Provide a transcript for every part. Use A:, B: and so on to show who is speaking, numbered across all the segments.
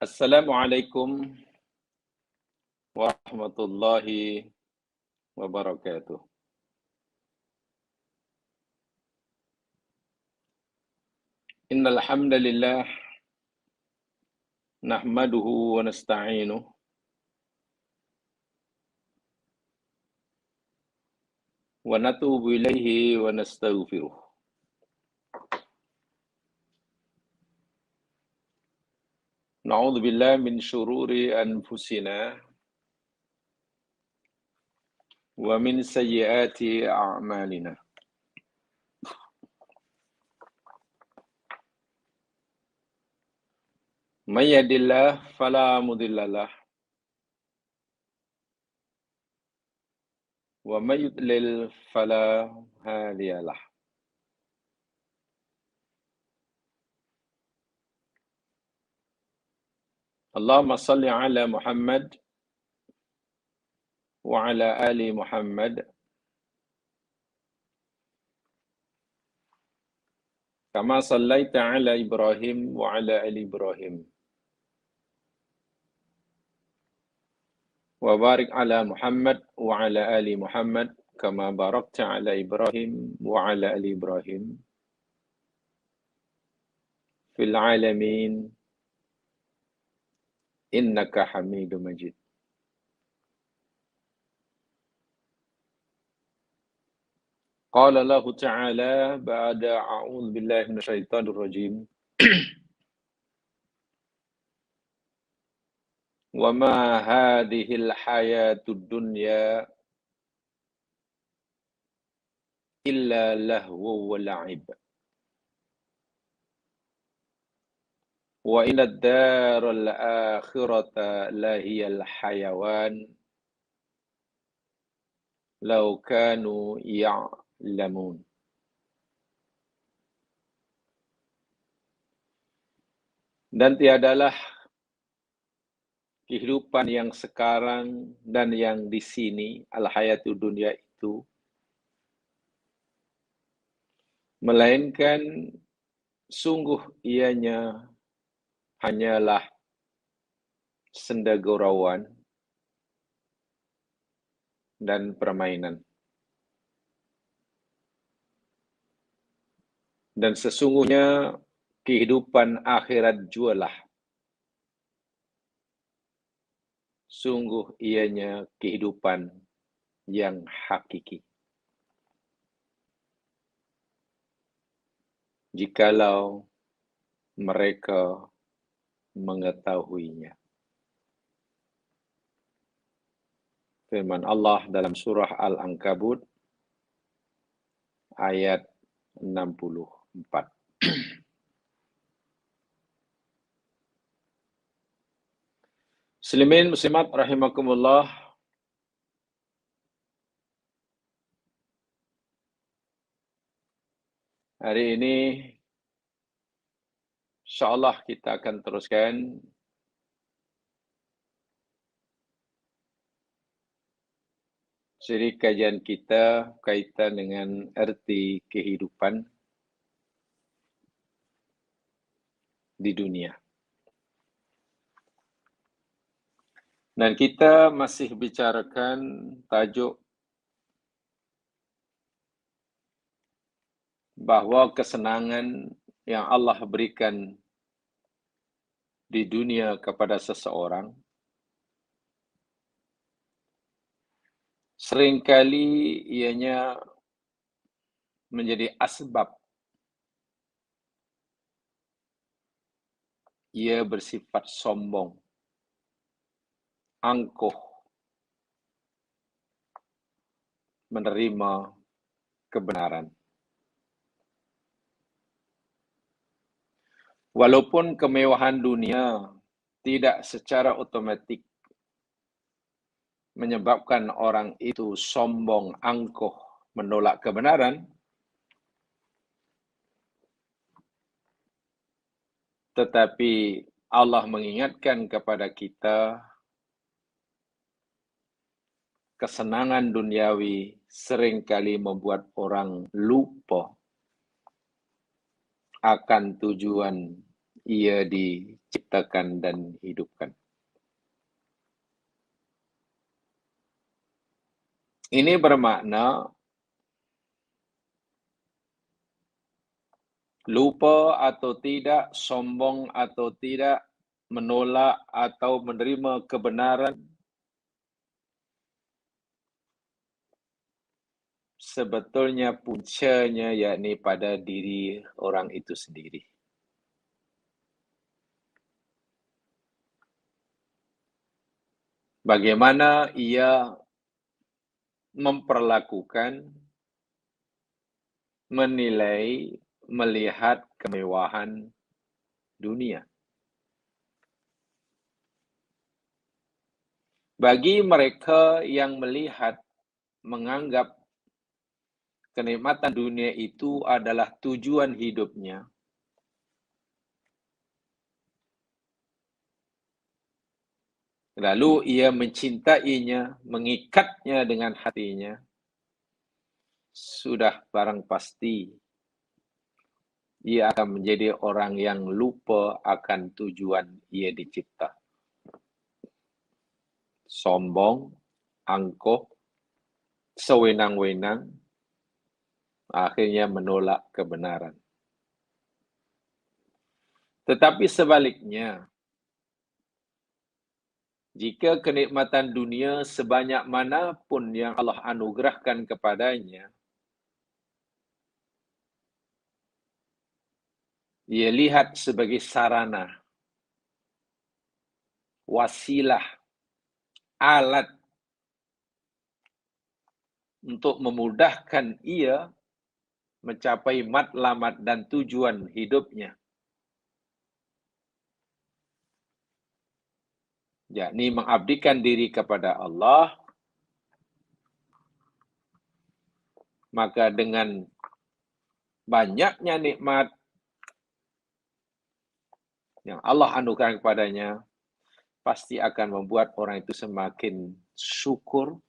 A: Assalamualaikum warahmatullahi wabarakatuh. Innal hamdalillah nahmaduhu wa nasta'inuhu wa natubu ilaihi wa nastaghfiruh. Na'udzu billahi min syururi anfusina wa min sayyiati a'malina. May yahdihillahu fala mudhillalah wa may yudlil fala hadiyalah. Allahumma salli ala Muhammad wa ala ali Muhammad kama sallaita ala Ibrahim wa ala ali Ibrahim. Wa barik ala Muhammad wa ala ali Muhammad kama barakta ala Ibrahim wa ala ali Ibrahim fil alamin innaka Hamidum Majid. Qala Allah Ta'ala ba'da a'udzu billahi minasyaitonir rajim. Wa ma hadhil hayatud dunya illa lahu wa la'ib. Wa inna ad-daral akhirata lahiyal hayawan law kanu ya'lamun. Dan tiadalah kehidupan yang sekarang dan yang di sini, al-hayatud dunya itu, melainkan sungguh ianya hanyalah senda gurauan dan permainan. Dan sesungguhnya kehidupan akhirat jualah. Sungguh ianya kehidupan yang hakiki. Jikalau mereka mengetahuinya. Firman Allah dalam surah Al-Ankabut ayat 64. Muslimin muslimat rahimakumullah. Hari ini insyaallah kita akan teruskan seri kajian kita kaitan dengan erti kehidupan di dunia. Dan kita masih bicarakan tajuk bahwa kesenangan yang Allah berikan di dunia kepada seseorang seringkali ianya menjadi asbab ia bersifat sombong, angkuh, menerima kebenaran. Walaupun kemewahan dunia tidak secara otomatik menyebabkan orang itu sombong, angkuh, menolak kebenaran, tetapi Allah mengingatkan kepada kita kesenangan duniawi seringkali membuat orang lupa akan tujuan ia diciptakan dan hidupkan. Ini bermakna lupa atau tidak, sombong atau tidak, menolak atau menerima kebenaran, sebetulnya puncanya yakni pada diri orang itu sendiri. Bagaimana ia memperlakukan, menilai, melihat kemewahan dunia. Bagi mereka yang melihat, menganggap kenikmatan dunia itu adalah tujuan hidupnya, lalu ia mencintainya, mengikatnya dengan hatinya, sudah barang pasti ia akan menjadi orang yang lupa akan tujuan ia dicipta. Sombong, angkuh, sewenang-wenang, akhirnya menolak kebenaran. Tetapi sebaliknya, jika kenikmatan dunia sebanyak manapun yang Allah anugerahkan kepadanya, ia lihat sebagai sarana, wasilah, alat untuk memudahkan ia mencapai matlamat dan tujuan hidupnya, yakni mengabdikan diri kepada Allah. Maka dengan banyaknya nikmat yang Allah anugerahkan kepadanya, pasti akan membuat orang itu semakin syukur,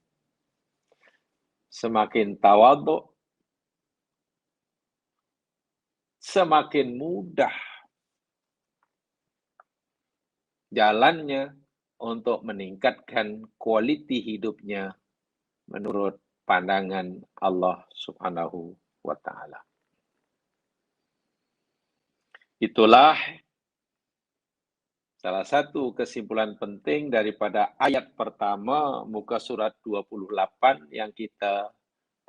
A: semakin tawadhu, semakin mudah jalannya untuk meningkatkan kualiti hidupnya menurut pandangan Allah Subhanahu wa Ta'ala. Itulah salah satu kesimpulan penting daripada ayat pertama muka surat 28 yang kita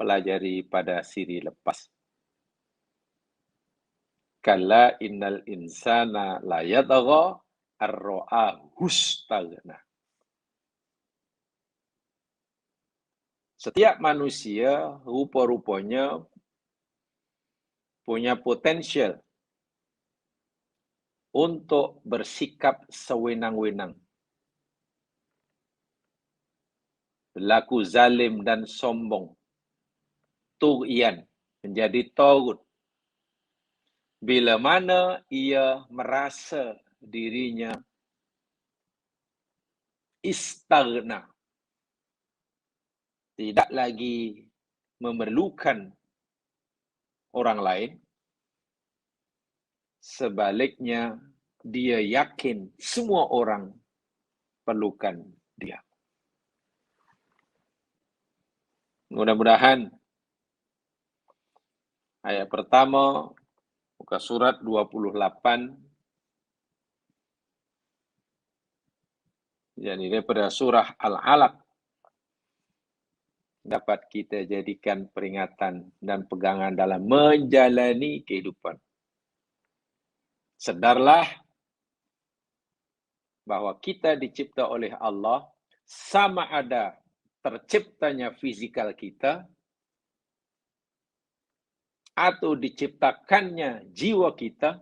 A: pelajari pada siri lepas. Kalla innal insana la yatgha ar-ra'ahu istaghna. Setiap manusia rupa-rupanya punya potensial untuk bersikap sewenang-wenang, berlaku zalim dan sombong, tughyan, menjadi taghut, bila mana ia merasa dirinya istaghna, tidak lagi memerlukan orang lain. Sebaliknya, dia yakin semua orang perlukan dia. Mudah-mudahan ayat pertama muka surat 28 yakni daripada surah Al-Alaq dapat kita jadikan peringatan dan pegangan dalam menjalani kehidupan. Sedarlah bahwa kita dicipta oleh Allah, sama ada terciptanya fizikal kita atau diciptakannya jiwa kita,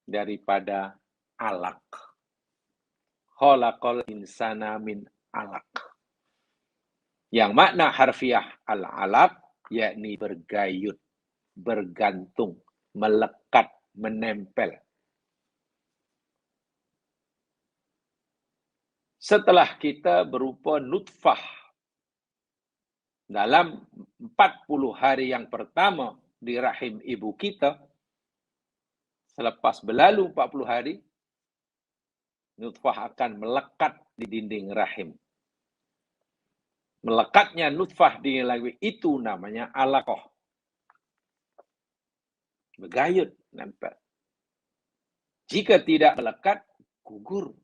A: daripada alaq. Khalaqal insana min alaq. Yang makna harfiah al-alaq yakni bergayut, bergantung, melekat, menempel. Setelah kita berupa nutfah dalam 40 hari yang pertama di rahim ibu kita, selepas berlalu 40 hari, nutfah akan melekat di dinding rahim. Melekatnya nutfah di rahim itu namanya alaqah. Bergayut, nempel. Jika tidak melekat, gugur.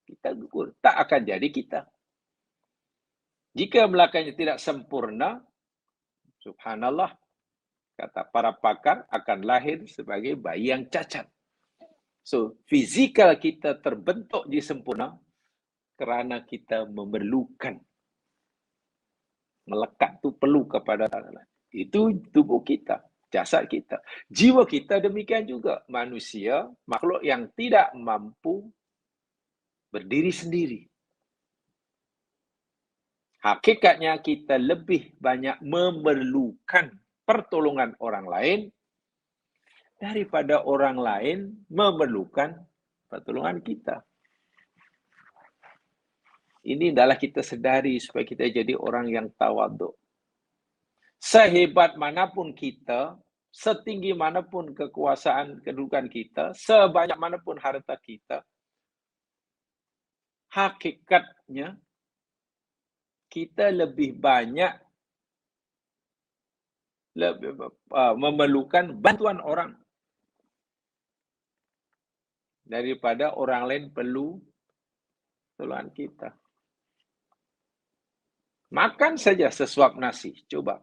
A: Kita gugur, tak akan jadi kita. Jika melekatnya tidak sempurna, subhanallah, kata para pakar, akan lahir sebagai bayi yang cacat. So, fizikal kita terbentuk di sempurna karena kita memerlukan. Melekat itu perlu kepada Allah. Itu tubuh kita, jasad kita. Jiwa kita demikian juga. Manusia, makhluk yang tidak mampu berdiri sendiri. Hakikatnya kita lebih banyak memerlukan pertolongan orang lain daripada orang lain memerlukan pertolongan kita. Ini adalah kita sedari supaya kita jadi orang yang tawaduk. Sehebat manapun kita, setinggi manapun kekuasaan kedudukan kita, sebanyak manapun harta kita, hakikatnya kita lebih banyak memerlukan bantuan orang daripada orang lain perlu tolongan kita. Makan saja sesuap nasi, coba.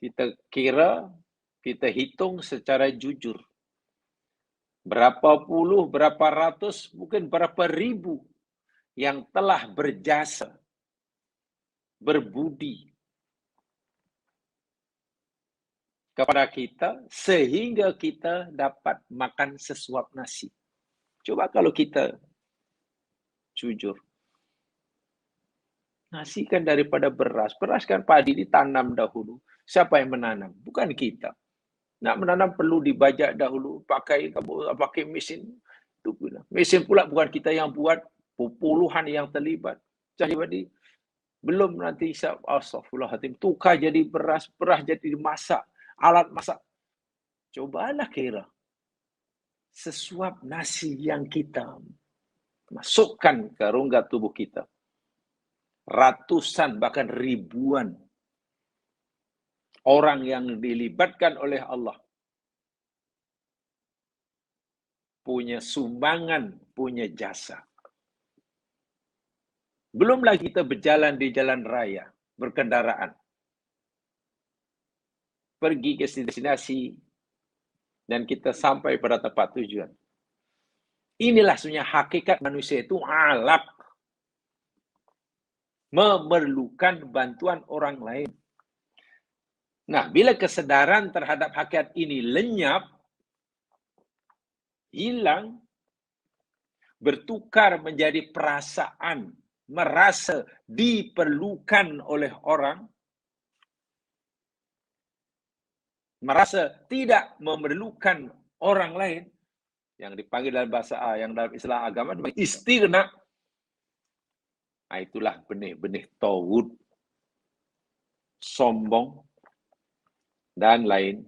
A: Kita kira, kita hitung secara jujur. Berapa puluh, berapa ratus, mungkin berapa ribu yang telah berjasa, berbudi kepada kita sehingga kita dapat makan sesuap nasi. Coba kalau kita jujur. Nasi kan daripada beras. Beras kan padi ditanam dahulu. Siapa yang menanam? Bukan kita. Nak menanam perlu dibajak dahulu, pakai mesin. Mesin pula bukan kita yang buat, puluhan yang terlibat. Jadi belum nanti astagfirullahaladzim, tukar jadi beras, beras jadi masak, alat masak. Cobalah kira. Sesuap nasi yang kita masukkan ke rongga tubuh kita. Ratusan bahkan ribuan orang yang dilibatkan oleh Allah punya sumbangan, punya jasa. Belum lagi kita berjalan di jalan raya, berkendaraan. Pergi ke destinasi dan kita sampai pada tempat tujuan. Inilah sebenarnya hakikat manusia itu alaq. Memerlukan bantuan orang lain. Nah, bila kesedaran terhadap hakikat ini lenyap, hilang, bertukar menjadi perasaan, merasa diperlukan oleh orang, merasa tidak memerlukan orang lain, yang dipanggil dalam bahasa yang dalam istilah agama istighna. Nah, itulah benih-benih tauhid, sombong, dan lain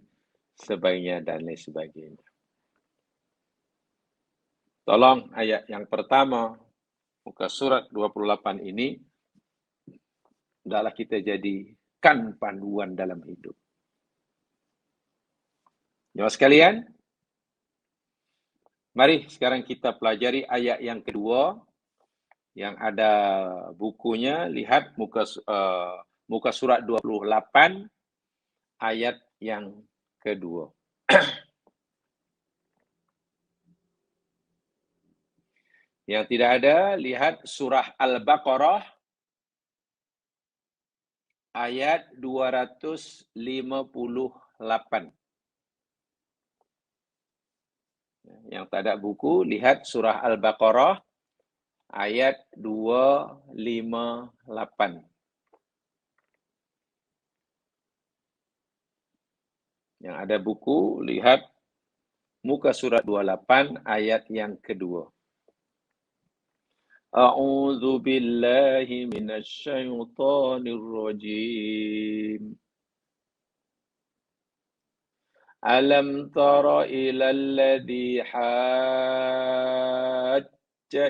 A: sebagainya, dan lain sebagainya. Tolong ayat yang pertama, muka surat 28 ini, adalah kita jadikan panduan dalam hidup. Jemaah sekalian, mari sekarang kita pelajari ayat yang kedua, yang ada bukunya, lihat muka surat 28, ayat yang kedua. Yang tidak ada, lihat surah Al-Baqarah, ayat 258. Yang tak ada buku, lihat surah Al-Baqarah, ayat 258. Yang ada buku, lihat muka surat 28, ayat yang kedua. A'udzu billahi minasy syaithanir rajim. Alam tara ilal ladzi hajja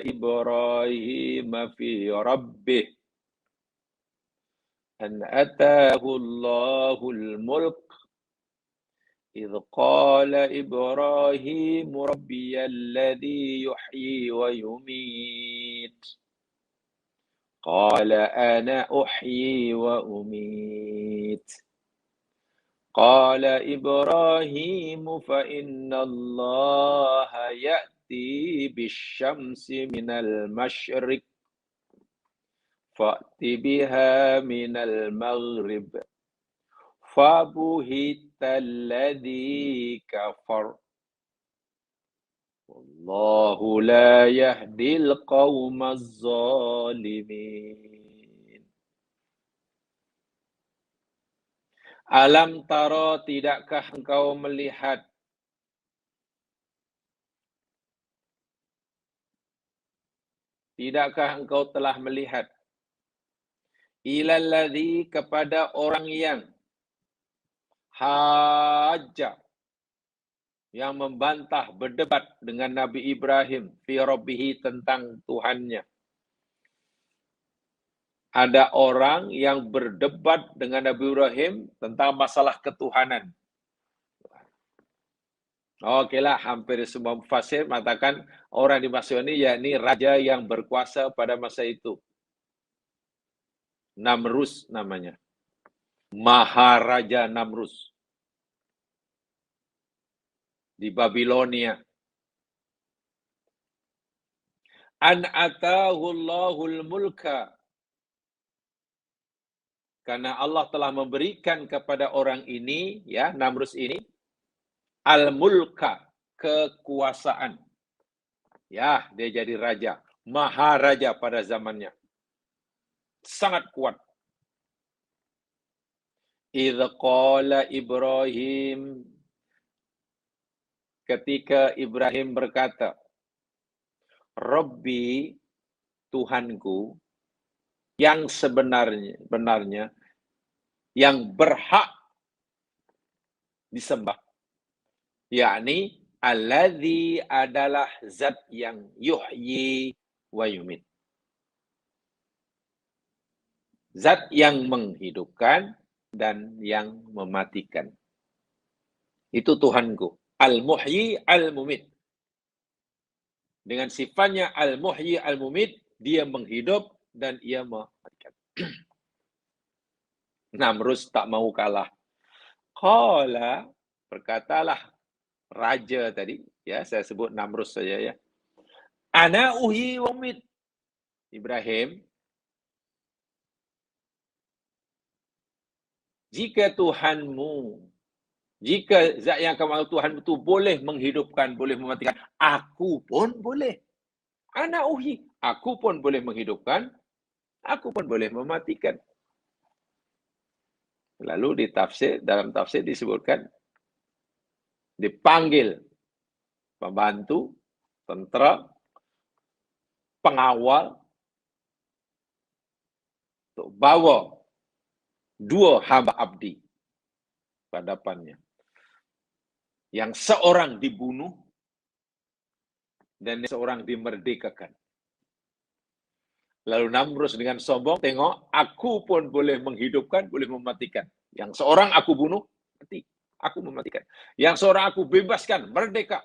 A: Ibrahim fi rabbih an ataahu Allahul mulk idh qala Ibrahim rabbiyal ladzi yuhyi wa yumiit qala ana uhyi wa umiit qala Ibrahim fa inna Allaha ya'ti bisyamsi minal masyriq fa'ti biha minal maghrib fabuhital ladzi kafar wallahu la yahdil qaumaz zalimin. Alam tara, tidakkah engkau melihat, tidakkah engkau telah melihat ilal ladzi, kepada orang yang hajja, yang membantah, berdebat dengan Nabi Ibrahim fi rabbihi, tentang Tuhannya. Ada orang yang berdebat dengan Nabi Ibrahim tentang masalah ketuhanan. Okeylah, hampir semua mufassir mengatakan orang dimaksud ini yakni raja yang berkuasa pada masa itu. Namrus namanya. Maharaja Namrus. Di Babilonia. An atahu Allahul mulka. Karena Allah telah memberikan kepada orang ini, ya, Namrus ini, al-mulka, kekuasaan. Ya, dia jadi raja, maharaja pada zamannya. Sangat kuat. Idh qala Ibrahim, ketika Ibrahim berkata, Rabbi, Tuhanku, yang benarnya, yang berhak disembah, yakni alladzi, adalah zat yang yuhyi wa yumit. Zat yang menghidupkan dan yang mematikan. Itu Tuhanku. Al-Muhyi, Al-Mumit. Dengan sifatnya Al-Muhyi, Al-Mumit, dia menghidup dan ia mematikan. Namrus tak mau kalah. Qala, berkatalah raja tadi, ya, saya sebut Namrus saja ya. Ana uhyi wa umit. Ibrahim, jika Tuhanmu, jika zat yang kamu Tuhan itu boleh menghidupkan, boleh mematikan, aku pun boleh. Ana uhyi, aku pun boleh menghidupkan, aku pun boleh mematikan. Lalu dalam tafsir disebutkan, dipanggil pembantu, tentera, pengawal, untuk bawa dua hamba abdi ke hadapannya. Yang seorang dibunuh dan seorang dimerdekakan. Lalu Namrus dengan sombong, tengok, aku pun boleh menghidupkan, boleh mematikan. Yang seorang aku bunuh, mati. Aku mematikan. Yang seorang aku bebaskan, merdeka.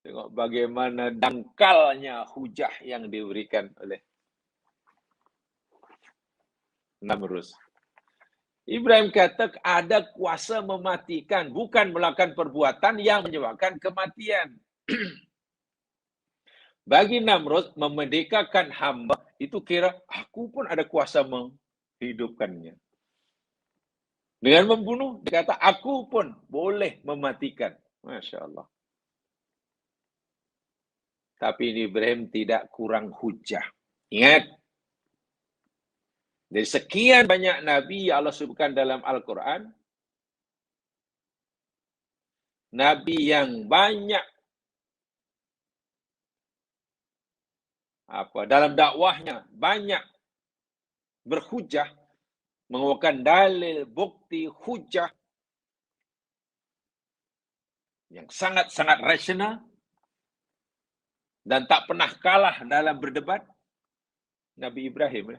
A: Tengok bagaimana dangkalnya hujah yang diberikan oleh Namrus. Ibrahim kata ada kuasa mematikan, bukan melakukan perbuatan yang menyebabkan kematian. Bagi Namrud, memerdekakan hamba, itu kira aku pun ada kuasa menghidupkannya. Dengan membunuh, dia kata aku pun boleh mematikan. Masya Allah. Tapi Ibrahim tidak kurang hujah. Ingat, dari sekian banyak Nabi yang Allah sebutkan dalam Al-Quran, Nabi yang banyak dalam dakwahnya banyak berhujah, mengeluarkan dalil, bukti, hujah, yang sangat-sangat rasional dan tak pernah kalah dalam berdebat, Nabi Ibrahim.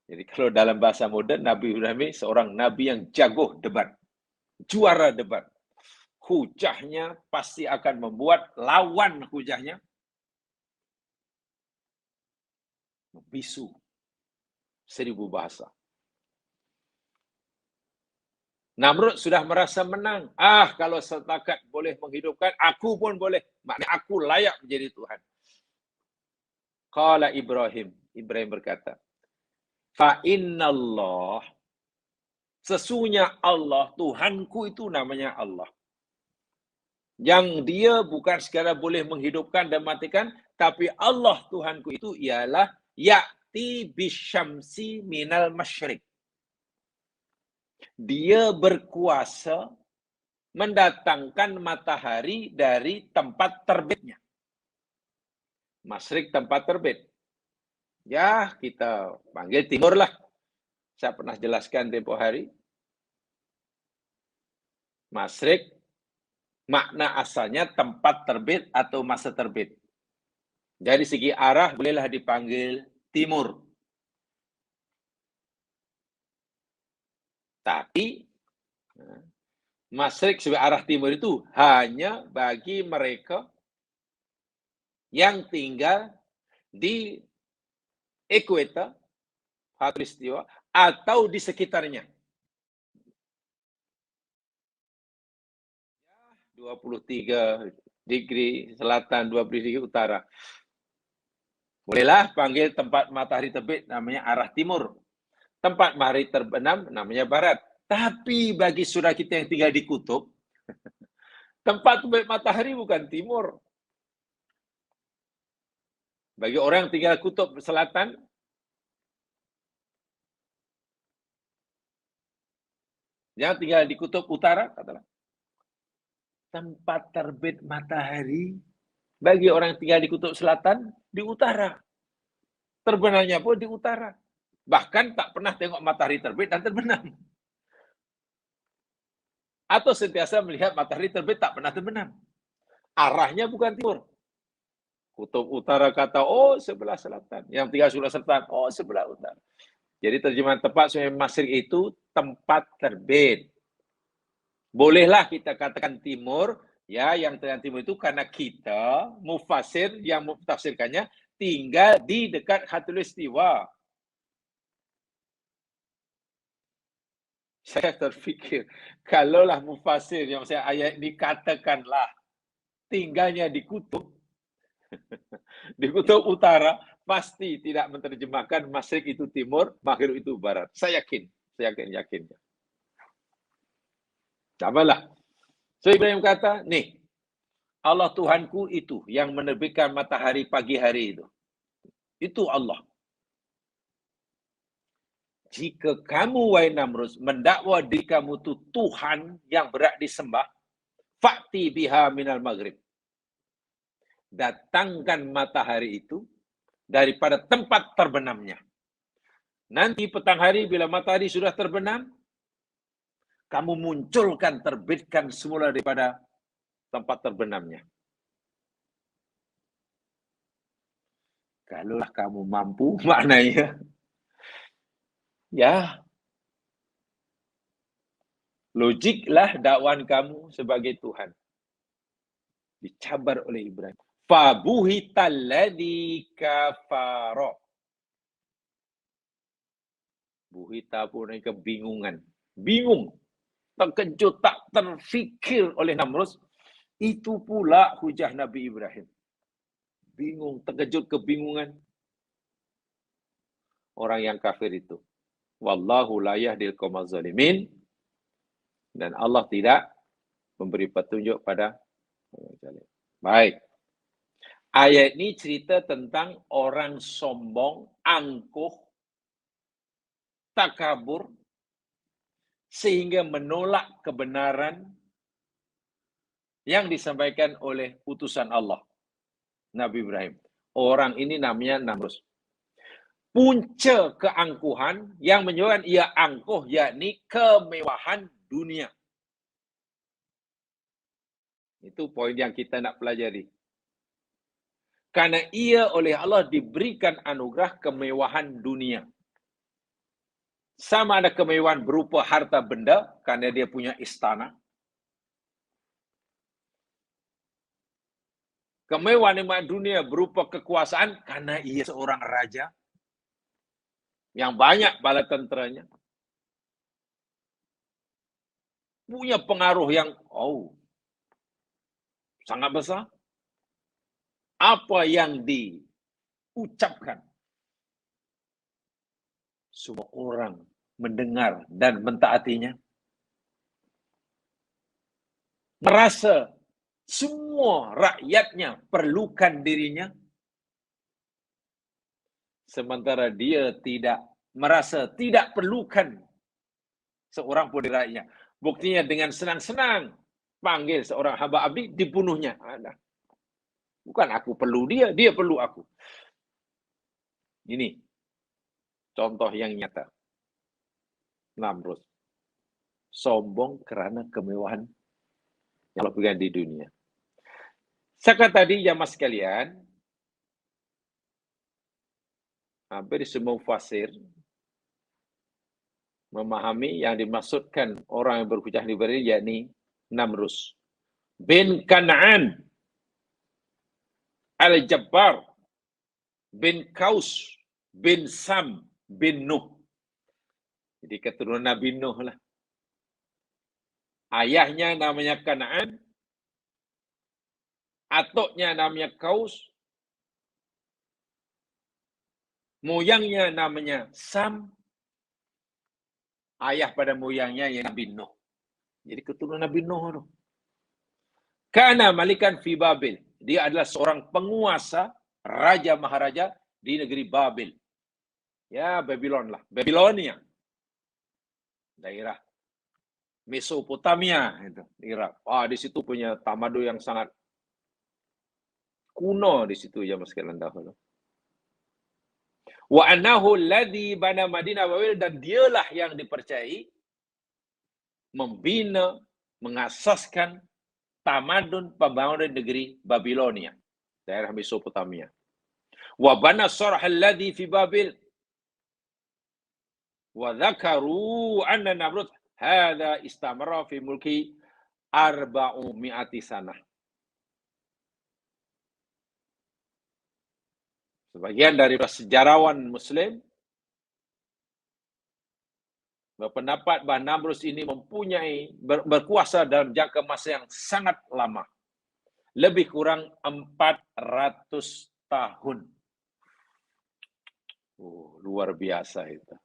A: Jadi kalau dalam bahasa moden, Nabi Ibrahim seorang nabi yang jago debat, juara debat. Hujahnya pasti akan membuat lawan hujahnya bisu 1000 bahasa. Namrud sudah merasa menang. Kalau setakat boleh menghidupkan, aku pun boleh. Maknanya aku layak menjadi Tuhan. Qala Ibrahim. Ibrahim berkata, fa innallah, sesungguhnya Allah, Tuhanku itu namanya Allah. Yang dia bukan sekadar boleh menghidupkan dan matikan, tapi Allah Tuhanku itu ialah ya'ti bisyamsi minal masyriq. Dia berkuasa mendatangkan matahari dari tempat terbitnya. Masyriq tempat terbit. Ya, kita panggil timur lah. Saya pernah jelaskan tempoh hari. Masyriq, makna asalnya tempat terbit atau masa terbit. Dari segi arah, bolehlah dipanggil timur. Tapi, Masyriq sebagai arah timur itu hanya bagi mereka yang tinggal di ekuator, khatulistiwa, atau di sekitarnya. 23 degree selatan, 20 degree utara. Bolehlah panggil tempat matahari terbit namanya arah timur. Tempat matahari terbenam namanya barat. Tapi bagi saudara kita yang tinggal di kutub, tempat terbit matahari bukan timur. Bagi orang yang tinggal kutub selatan, yang tinggal di kutub utara, katalah, tempat terbit matahari bagi orang yang tinggal di kutub selatan, di utara. Terbenamnya pun di utara. Bahkan tak pernah tengok matahari terbit dan terbenam. Atau sentiasa melihat matahari terbit tak pernah terbenam. Arahnya bukan timur. Kutub utara kata, oh sebelah selatan. Yang tinggal sebelah selatan, oh sebelah utara. Jadi terjemahan tepat sebenarnya Masyriq itu tempat terbit. Bolehlah kita katakan timur, ya, yang terang timur itu karena kita mufasir yang mentafsirkannya tinggal di dekat khatulistiwa. Saya terfikir, kalaulah mufasir yang saya ayat ini katakanlah tinggalnya di kutub, di kutub utara, pasti tidak menerjemahkan Masyriq itu timur, Maghrib itu barat. Saya yakin. Samalah. So Ibrahim kata, nih, Allah Tuhanku itu yang menerbitkan matahari pagi hari itu. Itu Allah. Jika kamu, wahai Namrud, mendakwa diri kamu itu Tuhan yang berhak disembah, fa'ti biha minal maghrib. Datangkan matahari itu daripada tempat terbenamnya. Nanti petang hari bila matahari sudah terbenam, kamu munculkan, terbitkan semula daripada tempat terbenamnya. Kalaulah kamu mampu, maknanya, ya, logiklah dakwaan kamu sebagai Tuhan. Dicabar oleh Ibrahim. Fabuhitalladzi kafara. Buhita pun kebingungan. Bingung. Terkejut, tak terfikir oleh Namrud. Itu pula hujah Nabi Ibrahim. Bingung, terkejut, kebingungan. Orang yang kafir itu. Wallahu la yahdil qaumadz zalimin. Dan Allah tidak memberi petunjuk pada baik. Ayat ini cerita tentang orang sombong, angkuh, takabur, sehingga menolak kebenaran yang disampaikan oleh utusan Allah, Nabi Ibrahim. Orang ini namanya Namrud. Punca keangkuhan yang menyebabkan ia angkuh, yakni kemewahan dunia. Itu poin yang kita nak pelajari. Karena ia oleh Allah diberikan anugerah kemewahan dunia. Sama ada kemewahan berupa harta benda, karena dia punya istana. Kemewahan dunia berupa kekuasaan, karena ia seorang raja. Yang banyak bala tenteranya. Punya pengaruh yang, sangat besar. Apa yang diucapkan, semua orang mendengar dan mentaatinya. Merasa semua rakyatnya perlukan dirinya. Sementara dia tidak merasa tidak perlukan seorang pun di rakyatnya. Buktinya dengan senang-senang panggil seorang hamba abdi, dibunuhnya. Bukan aku perlu dia, dia perlu aku. Ini contoh yang nyata. Namrud. Sombong karena kemewahan yang Allah berikan di dunia. Saya tadi, jamaah sekalian, hampir semua fasir memahami yang dimaksudkan orang yang berhujah di bari, yakni Namrud bin Kan'an Al-Jabbar bin Kaus bin Sam bin Nuh. Jadi keturunan Nabi Nuh lah. Ayahnya namanya Kan'an, atuknya namanya Kaus, moyangnya namanya Sam, ayah pada moyangnya yang Nabi Nuh. Jadi keturunan Nabi Nuh. Kana malikan fi Babil. Dia adalah seorang penguasa, raja maharaja di negeri Babil. Ya, Babylon lah. Babilonia. Daerah Mesopotamia itu, Irak. Di situ punya tamadun yang sangat kuno di situ ya sekalian dahulu. Wa annahu alladhi bana Madinah Babil, dan dialah yang dipercayai membina, mengasaskan tamadun pembangunan negeri Babilonia, daerah Mesopotamia. Wa bana sarh alladhi fi Babil. Wa dzakaru anna Namrud hadza istamara fi mulki 400 sanah. Sebagian dari sejarawan Muslim berpendapat bahawa Namrud ini mempunyai berkuasa dalam jangka masa yang sangat lama, lebih kurang 400 tahun. Luar biasa itu.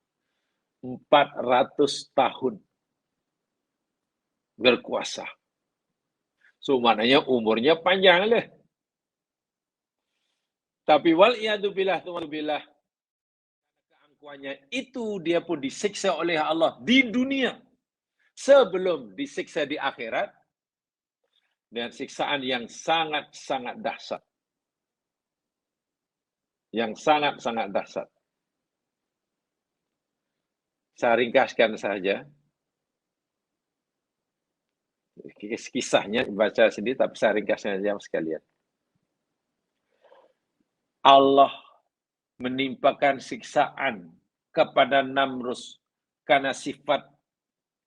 A: 400 tahun berkuasa. So maknanya umurnya panjang lah. Tapi wal'iyadzubillah, keangkuhannya itu dia pun disiksa oleh Allah di dunia sebelum disiksa di akhirat dengan siksaan yang sangat-sangat dahsyat. Yang sangat-sangat dahsyat. Saya ringkaskan saja. Kisahnya baca sendiri, tapi saya ringkaskan saja sekalian. Allah menimpakan siksaan kepada Namrud karena sifat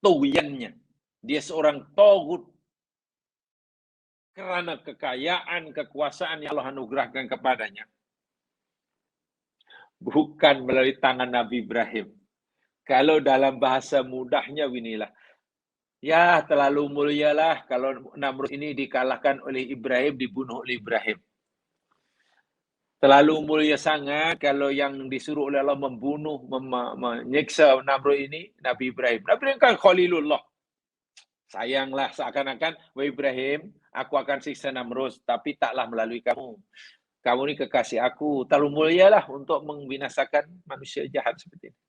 A: tughyannya. Dia seorang taghut karena kekayaan, kekuasaan yang Allah anugerahkan kepadanya. Bukan melalui tangan Nabi Ibrahim. Kalau dalam bahasa mudahnya inilah, ya terlalu mulialah kalau Namrud ini dikalahkan oleh Ibrahim, dibunuh oleh Ibrahim. Terlalu mulia sangat kalau yang disuruh oleh Allah membunuh, menyiksa Namrud ini, Nabi Ibrahim. Nabi Ibrahim kan Khalilullah. Sayanglah seakan-akan, wahai Ibrahim, aku akan siksa Namrud, tapi taklah melalui kamu. Kamu ini kekasih aku, terlalu mulialah untuk membinasakan manusia jahat seperti ini.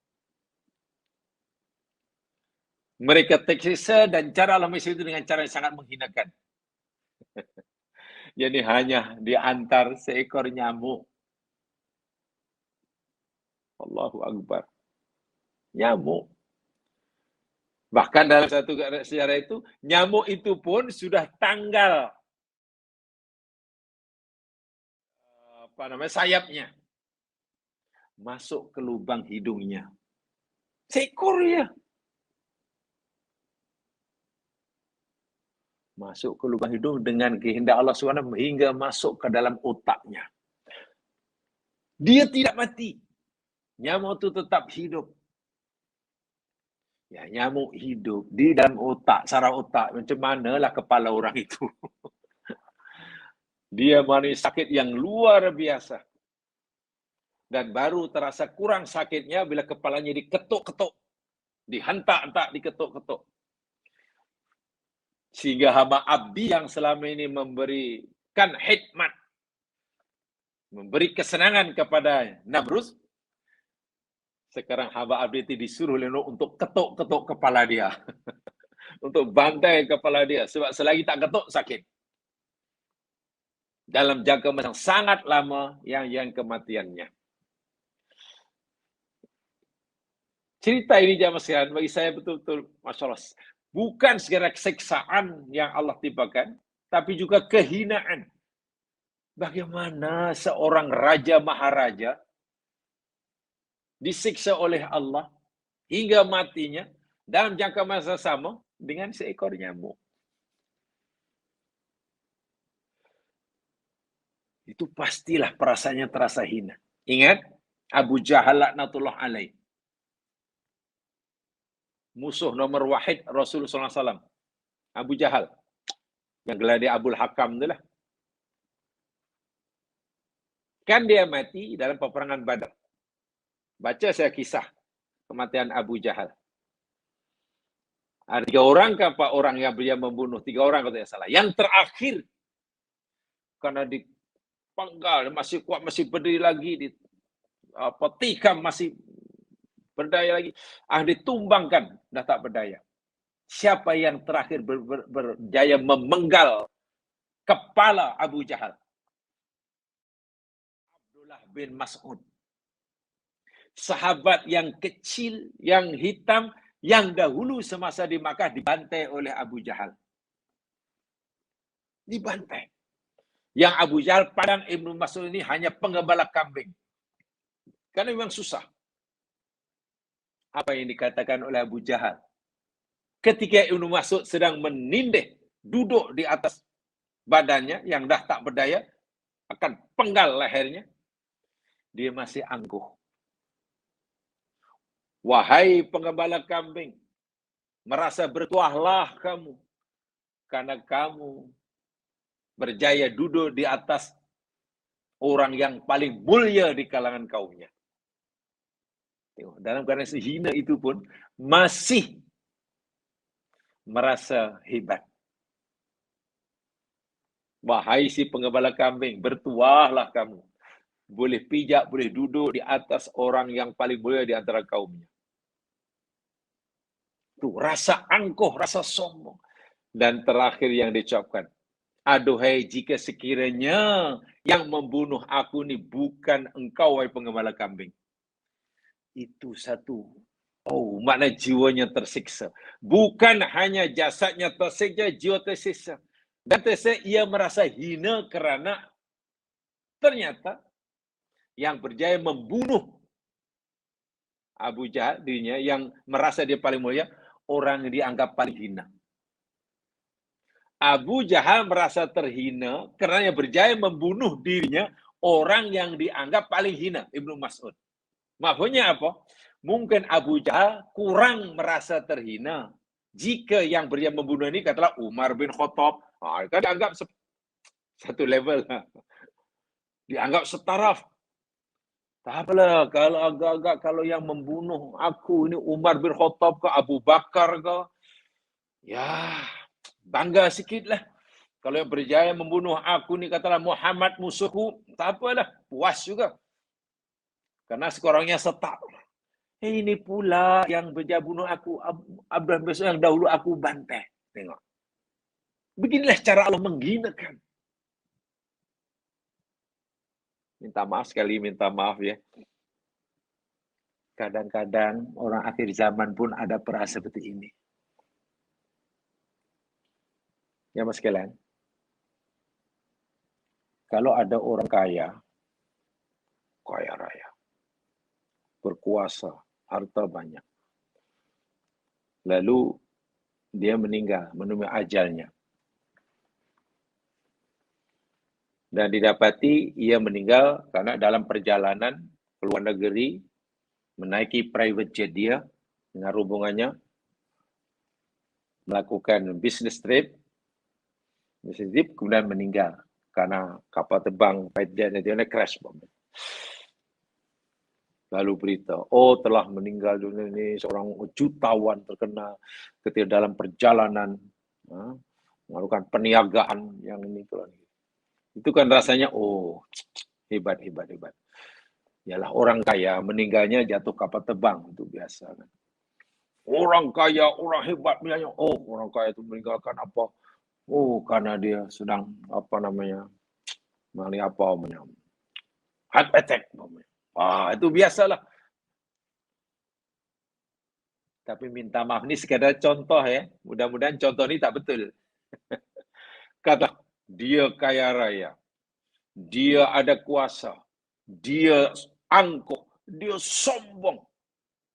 A: Mereka tersiksa dan cara Allah itu dengan cara yang sangat menghinakan. Jadi hanya diantar seekor nyamuk. Allahu Akbar. Nyamuk. Bahkan dalam satu sejarah itu, nyamuk itu pun sudah tanggal sayapnya, masuk ke lubang hidungnya. Seekor ya. Masuk ke lubang hidung dengan kehendak Allah SWT hingga masuk ke dalam otaknya. Dia tidak mati. Nyamuk itu tetap hidup. Ya, nyamuk hidup di dalam otak, saraf otak. Macam manalah kepala orang itu. Dia mengalami sakit yang luar biasa. Dan baru terasa kurang sakitnya bila kepalanya diketuk-ketuk. Dihantak-hantak, diketuk-ketuk. Sehingga hamba abdi yang selama ini memberikan hikmat, memberi kesenangan kepada Namrus, sekarang hamba abdi itu disuruh untuk ketuk-ketuk kepala dia. Untuk bantai kepala dia. Sebab selagi tak ketuk, sakit. Dalam jangka masa yang sangat lama yang kematiannya. Cerita ini jamaah sekalian, bagi saya betul-betul, Masya Allah, bukan segera siksaan yang Allah timpakan, tapi juga kehinaan. Bagaimana seorang raja maharaja disiksa oleh Allah hingga matinya dalam jangka masa sama dengan seekor nyamuk. Itu pastilah perasaannya terasa hina. Ingat, Abu Jahal laknatullah alaih. Musuh nomor wahid Rasulullah SAW. Abu Jahal. Yang gelar dia Abul Hakam itulah. Kan dia mati dalam peperangan Badar. Baca saya kisah kematian Abu Jahal. Ada 3 orang ke 4 orang yang dia membunuh? 3 orang kalau tidak salah. Yang terakhir, karena dipenggal, masih kuat, masih berdiri lagi, tikam masih berdaya lagi, ditumbangkan, dah tak berdaya. Siapa yang terakhir berjaya memenggal kepala Abu Jahal? Abdullah bin Mas'ud. Sahabat yang kecil, yang hitam, yang dahulu semasa di Makkah dibantai oleh Abu Jahal. Dibantai. Yang Abu Jahal padang Ibnu Mas'ud ini hanya pengembala kambing. Karena memang susah. Apa yang dikatakan oleh Abu Jahal? Ketika Ibnu Mas'ud sedang menindih, duduk di atas badannya yang dah tak berdaya, akan penggal lehernya, dia masih angkuh. Wahai pengembala kambing, merasa bertuahlah kamu, karena kamu berjaya duduk di atas orang yang paling mulia di kalangan kaumnya. Dalam keadaan sehina itu pun masih merasa hebat. Wahai si pengembala kambing, bertuahlah kamu. Boleh pijak, boleh duduk di atas orang yang paling mulia di antara kaumnya. Itu rasa angkuh, rasa sombong. Dan terakhir yang diucapkan, aduhai jika sekiranya yang membunuh aku ni bukan engkau, wahai pengembala kambing. Itu satu. Oh, makna jiwanya tersiksa. Bukan hanya jasadnya tersiksa, jiwa tersiksa. Dan tersiksa ia merasa hina kerana ternyata yang berjaya membunuh Abu Jahal dirinya, yang merasa dia paling mulia, orang yang dianggap paling hina. Abu Jahal merasa terhina kerana berjaya membunuh dirinya orang yang dianggap paling hina, Ibnu Mas'ud. Maksudnya apa? Mungkin Abu Jahal kurang merasa terhina jika yang berjaya membunuh ini katalah Umar bin Khattab. Kan dianggap satu level. Dianggap setaraf. Tak apalah, kalau agak-agak kalau yang membunuh aku ini Umar bin Khattab ke Abu Bakar ke, ya bangga sikit lah. Kalau yang berjaya membunuh aku ni katalah Muhammad musuhku, tak apalah, puas juga. Karena sekurangnya setak. Ini pula yang berjaya bunuh aku, Abdullah bin Mas'ud yang dahulu aku bantai. Tengok. Beginilah cara Allah menghinakan. Minta maaf sekali, minta maaf ya. Kadang-kadang orang akhir zaman pun ada perasa seperti ini. Ya mas sekalian, kalau ada orang kaya, kaya raya, berkuasa, harta banyak. Lalu dia meninggal, menemui ajalnya. Dan didapati ia meninggal karena dalam perjalanan ke luar negeri, menaiki private jet dia dengan rombongannya, melakukan business trip, kemudian meninggal karena kapal terbang private jet dia crash bom. Lalu berita, oh telah meninggal dunia ini seorang jutawan terkena ketika dalam perjalanan melakukan peniagaan yang ini. Itu kan rasanya, oh hebat. Yalah orang kaya meninggalnya jatuh kapal terbang, itu biasa kan. Orang kaya, orang hebat punya, oh orang kaya itu meninggalkan apa? Oh karena dia sedang heart attack. Itu biasalah. Tapi minta maaf, ini sekadar contoh ya. Mudah-mudahan contoh ini tak betul. Kata, dia kaya raya, dia ada kuasa, dia angkuh, dia sombong.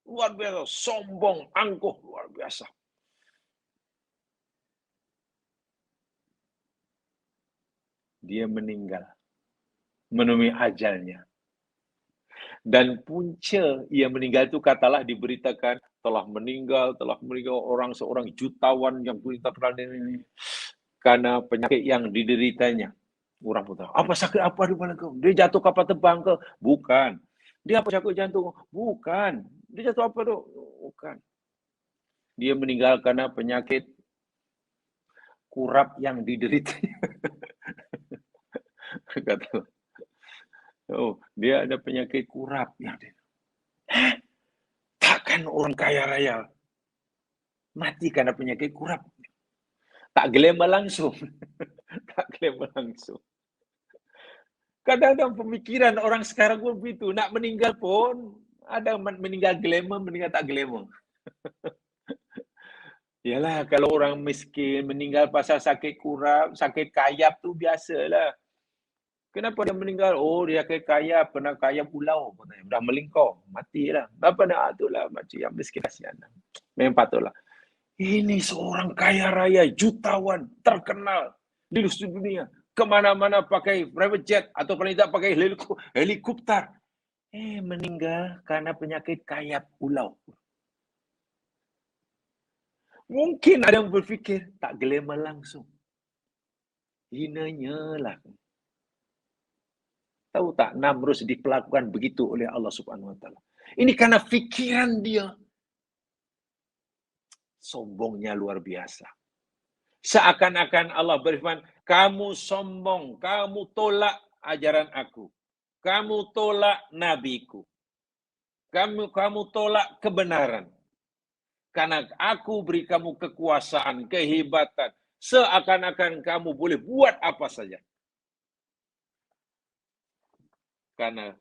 A: Luar biasa, sombong, angkuh, luar biasa. Dia meninggal, menemui ajalnya. Dan punca ia meninggal itu katalah diberitakan telah meninggal orang seorang jutawan yang terkenal ini karena penyakit yang dideritanya. Orang pun tahu, apa sakit apa di mana kau? Dia jatuh kapal terbang ke? Bukan. Dia apa sakit jantung? Bukan. Dia jatuh apa tu? Bukan. Dia meninggal karena penyakit kurap yang dideritanya. Kata, oh, dia ada penyakit kurap yang takkan orang kaya raya mati karena penyakit kurap. Tak gelema langsung. Tak gelema langsung. Kadang-kadang pemikiran orang sekarang pun begitu. Nak meninggal pun, ada meninggal gelema, meninggal tak gelema. Yalah, kalau orang miskin meninggal pasal sakit kurap, sakit kayap tu biasalah. Kenapa dia meninggal? Oh, dia kayap, pernah kayap pulau. Dah melingkar, matilah. Apa nak itulah macam yang miskin kasihan. Memang patutlah. Ini seorang kaya raya, jutawan, terkenal di seluruh dunia. Kemana-mana pakai private jet atau paling tidak pakai helikopter. Meninggal karena penyakit kayap pulau. Mungkin ada yang berfikir, tak gelema langsung. Hinanya lah. Tahu tak, Namrus diperlakukan begitu oleh Allah Subhanahu Wa Taala. Ini karena fikiran dia. Sombongnya luar biasa. Seakan-akan Allah berfirman, kamu sombong, kamu tolak ajaran aku. Kamu tolak nabiku. Kamu tolak kebenaran. Karena aku beri kamu kekuasaan, kehebatan. Seakan-akan kamu boleh buat apa saja. Karena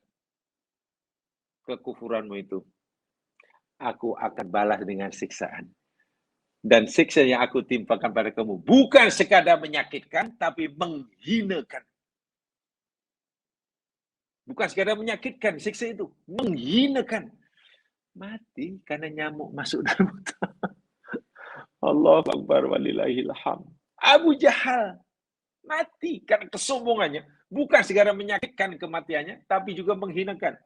A: kekufuranmu itu, aku akan balas dengan siksaan. Dan siksa yang aku timpakan pada kamu bukan sekadar menyakitkan, tapi menghinakan. Bukan sekadar menyakitkan, siksa itu menghinakan. Mati karena nyamuk masuk dalam otak. Allahu Akbar walillahil hamd. Abu Jahal mati karena kesombongannya. Bukan sekadar menyakitkan kematiannya, tapi juga menghinakan.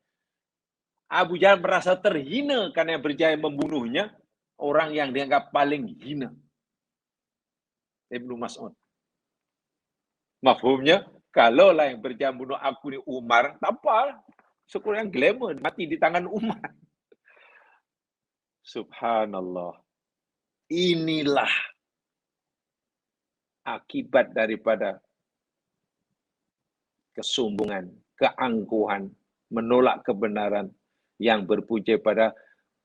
A: Abu Jahal merasa terhina karena berjaya membunuhnya orang yang dianggap paling hina. Ibnu Mas'ud. Mafhumnya, kalaulah yang berjaya membunuh aku ni Umar, tak apa. Sekurang glamour, mati di tangan Umar. Subhanallah. Inilah akibat daripada kesombongan, keangkuhan, menolak kebenaran yang berpuja pada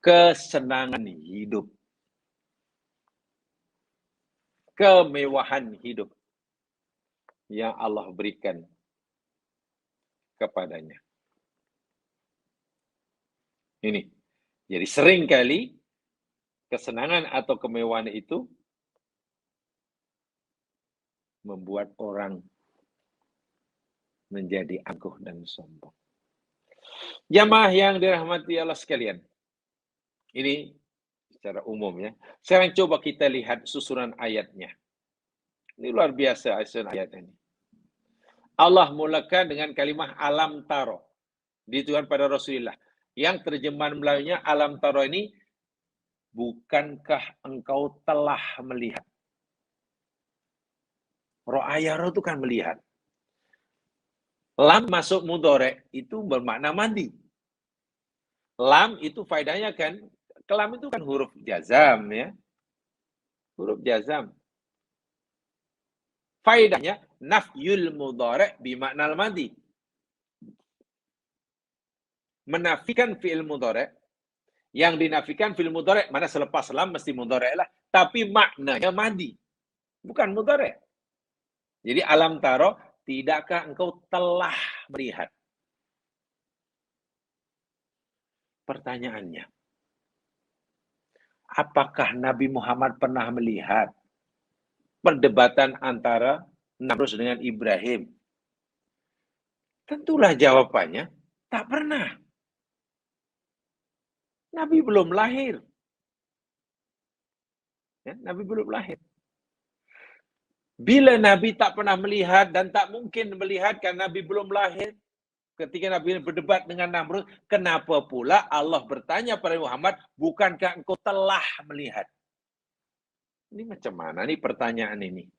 A: kesenangan hidup, kemewahan hidup yang Allah berikan kepadanya. Ini. Jadi seringkali kesenangan atau kemewahan itu membuat orang menjadi angkuh dan sombong. Jamaah yang dirahmati Allah sekalian. Ini secara umum ya. Sekarang coba kita lihat susunan ayatnya. Ini luar biasa susunan ayat ini. Allah mulakan dengan kalimah alam taro. Ditujukan pada Rasulullah. Yang terjemahan Melayunya alam taro ini, bukankah engkau telah melihat? Ro'ayaro itu kan melihat. Lam masuk mudhari itu bermakna mandi. Lam itu faedahnya kan, kelam itu kan huruf jazam ya. Huruf jazam. Faedahnya nafyul mudhari bimakna madi. Menafikan fi'il mudhari. Yang dinafikan fi'il mudhari, mana selepas lam mesti mudhari lah, tapi maknanya madi. Bukan mudhari. Jadi alam taro, tidakkah engkau telah melihat? Pertanyaannya, apakah Nabi Muhammad pernah melihat perdebatan antara Namrus dengan Ibrahim? Tentulah jawabannya, tak pernah. Nabi belum lahir. Ya, Nabi belum lahir. Bila Nabi tak pernah melihat dan tak mungkin melihat karena Nabi belum lahir, ketika Nabi berdebat dengan Namrud, kenapa pula Allah bertanya pada Muhammad, bukankah engkau telah melihat? Ini macam mana nih pertanyaan ini?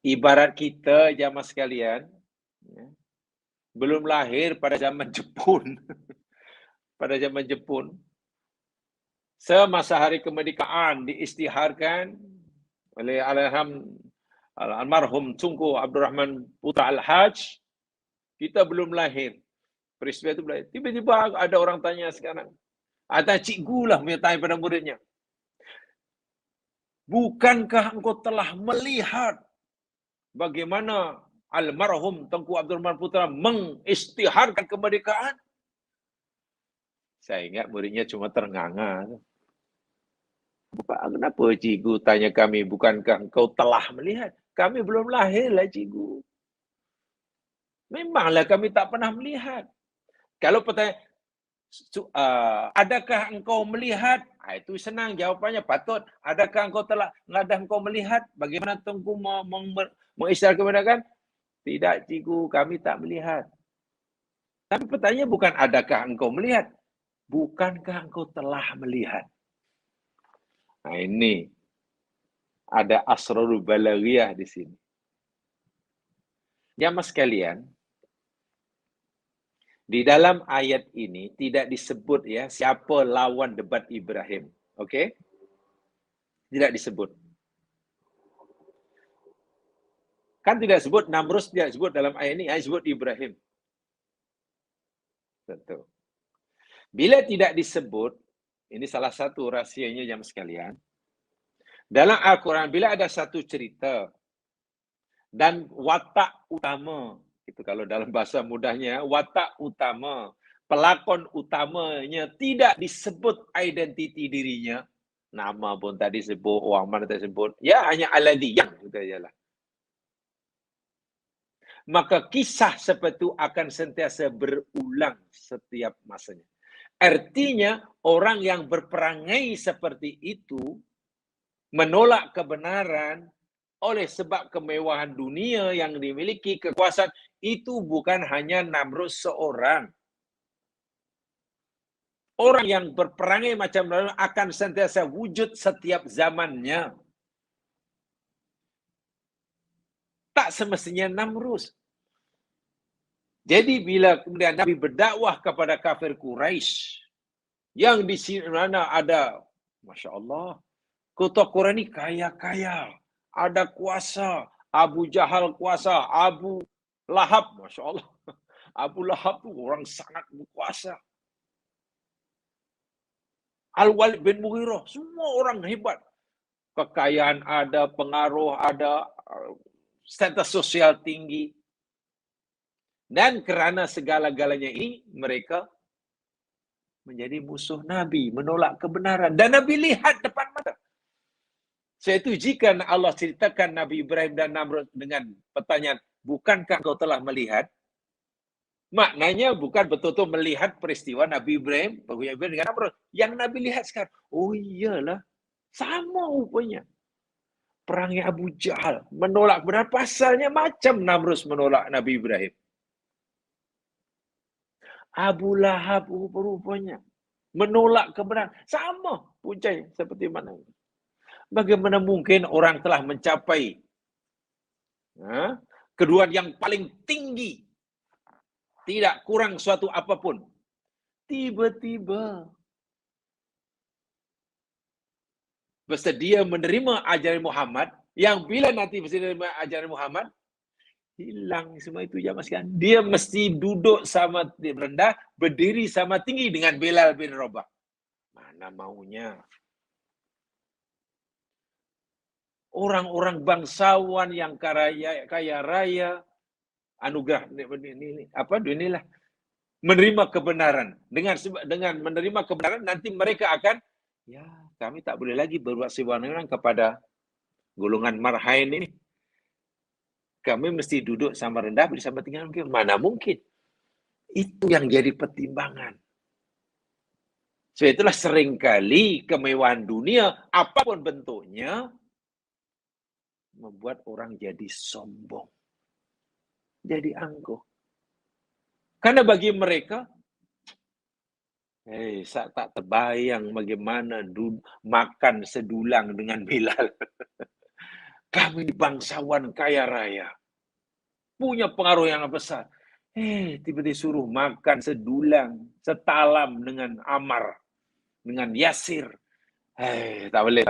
A: Ibarat kita jamaah sekalian, ya, belum lahir pada zaman Jepun. Pada zaman Jepun, semasa hari kemerdekaan diisytiharkan oleh almarhum Tunku Abdurrahman Putra Al-Hajj, kita belum lahir. Peristiwa itu belum. Tiba-tiba ada orang tanya sekarang. Ada cikgu lah bertanya pada muridnya. Bukankah engkau telah melihat bagaimana almarhum Tunku Abdurrahman Putra mengisytiharkan kemerdekaan? Saya ingat muridnya cuma ternganga. Kenapa cikgu tanya kami, bukankah engkau telah melihat? Kami belum lahir lah cikgu. Memanglah kami tak pernah melihat. Kalau pertanyaan, adakah engkau melihat? Itu senang jawapannya, patut. Adakah engkau melihat? Bagaimana Tunku mengisytiharkan kemerdekaan? Tidak cikgu, kami tak melihat. Tapi pertanyaan bukan adakah engkau melihat? Bukankah engkau telah melihat? Nah ini, ada asrarul balaghiyah di sini. Jamaah sekalian, di dalam ayat ini tidak disebut ya siapa lawan debat Ibrahim. Okey? Tidak disebut. Kan tidak sebut Namrus, tidak sebut dalam ayat ini, ayat sebut Ibrahim. Tentu. Bila tidak disebut, ini salah satu rahsianya jamaah sekalian. Dalam Al-Quran, bila ada satu cerita dan watak utama, itu kalau dalam bahasa mudahnya, watak utama, pelakon utamanya tidak disebut identiti dirinya, nama pun tak disebut, orang mana tak disebut, ya hanya alladhi yang, itu sajalah. Maka kisah seperti itu akan sentiasa berulang setiap masanya. Artinya, orang yang berperangai seperti itu, menolak kebenaran oleh sebab kemewahan dunia yang dimiliki, kekuasaan, itu bukan hanya Namrud seorang. Orang yang berperangai macam Namrud akan sentiasa wujud setiap zamannya. Tak semestinya Namrud. Jadi bila kemudian Nabi berdakwah kepada kafir Quraisy, yang di mana ada, Masya Allah, kota Quraisy ini kaya-kaya, ada kuasa. Abu Jahal kuasa, Abu Lahab, Masya Allah. Abu Lahab tu orang sangat berkuasa. Al-Walid bin Mughirah, semua orang hebat. Kekayaan ada, pengaruh ada, status sosial tinggi. Dan kerana segala-galanya ini, mereka menjadi musuh Nabi, menolak kebenaran. Dan Nabi lihat depan mata. Seitu jika Allah ceritakan Nabi Ibrahim dan Namrud dengan pertanyaan, bukankah kau telah melihat? Maknanya bukan betul-betul melihat peristiwa Nabi Ibrahim, dengan Namrud. Yang Nabi lihat sekarang, oh iyalah, sama rupanya. Perangnya Abu Jahal, menolak benar, pasalnya macam Namrud menolak Nabi Ibrahim. Abu Lahab rupanya menolak kebenaran. Sama puncanya seperti mana. Bagaimana mungkin orang telah mencapai kedudukan yang paling tinggi, tidak kurang suatu apapun, tiba-tiba bersedia menerima ajaran Muhammad, yang bila nanti bersedia menerima ajaran Muhammad, hilang semua itu zaman sekarang. Dia mesti duduk sama rendah, berdiri sama tinggi dengan Bilal bin Rabah. Mana maunya. Orang-orang bangsawan yang kaya raya, anugerah inilah menerima kebenaran. Dengan menerima kebenaran, nanti mereka akan, ya kami tak boleh lagi berbuat sewenang-wenang kepada golongan marhain ini. Kami mesti duduk sama rendah, bersama tinggi. Mana mungkin. Itu yang jadi pertimbangan. Sebab itulah seringkali kemewahan dunia, apapun bentuknya, membuat orang jadi sombong. Jadi angkuh. Karena bagi mereka, saya tak terbayang bagaimana makan sedulang dengan Bilal. Kami bangsawan kaya raya. Punya pengaruh yang besar. Tiba-tiba suruh makan sedulang, setalam dengan Ammar, dengan Yasir. Tak boleh.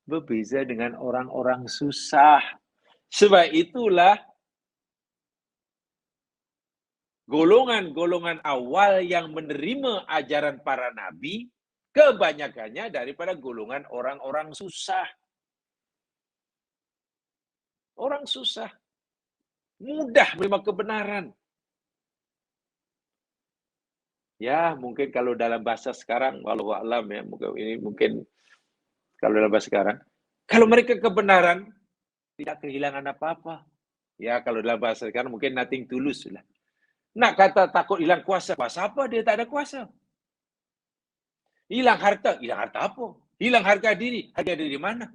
A: Berbeza dengan orang-orang susah. Sebab itulah golongan-golongan awal yang menerima ajaran para nabi, kebanyakannya daripada golongan orang-orang susah. Orang susah. Mudah menerima kebenaran. Ya, mungkin kalau dalam bahasa sekarang, wallahu a'lam ya, mungkin kalau dalam bahasa sekarang, kalau mereka kebenaran, tidak kehilangan apa-apa. Ya, kalau dalam bahasa sekarang mungkin nothing tulus lah. Nak kata takut hilang kuasa, kuasa apa? Dia tak ada kuasa. Hilang harta apa? Hilang harga diri mana?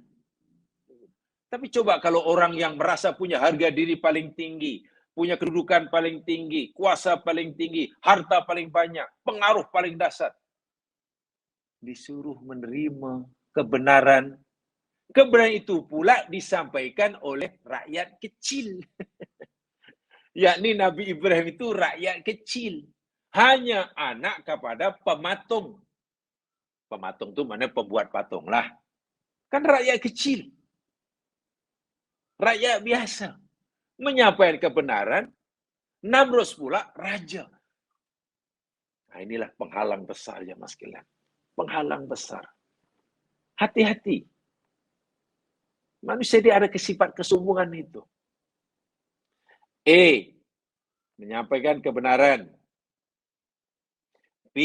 A: Tapi coba kalau orang yang merasa punya harga diri paling tinggi, punya kedudukan paling tinggi, kuasa paling tinggi, harta paling banyak, pengaruh paling dahsyat, disuruh menerima kebenaran. Kebenaran itu pula disampaikan oleh rakyat kecil. Yakni Nabi Ibrahim itu rakyat kecil. Hanya anak kepada pematung. Pematung itu mana pembuat patung lah. Kan rakyat kecil. Rakyat biasa. Menyampaikan kebenaran. Namrud pula raja. Nah, inilah penghalang besar ya Mas Kilan. Penghalang besar. Hati-hati. Manusia dia ada sifat kesombongan itu. Menyampaikan kebenaran. B,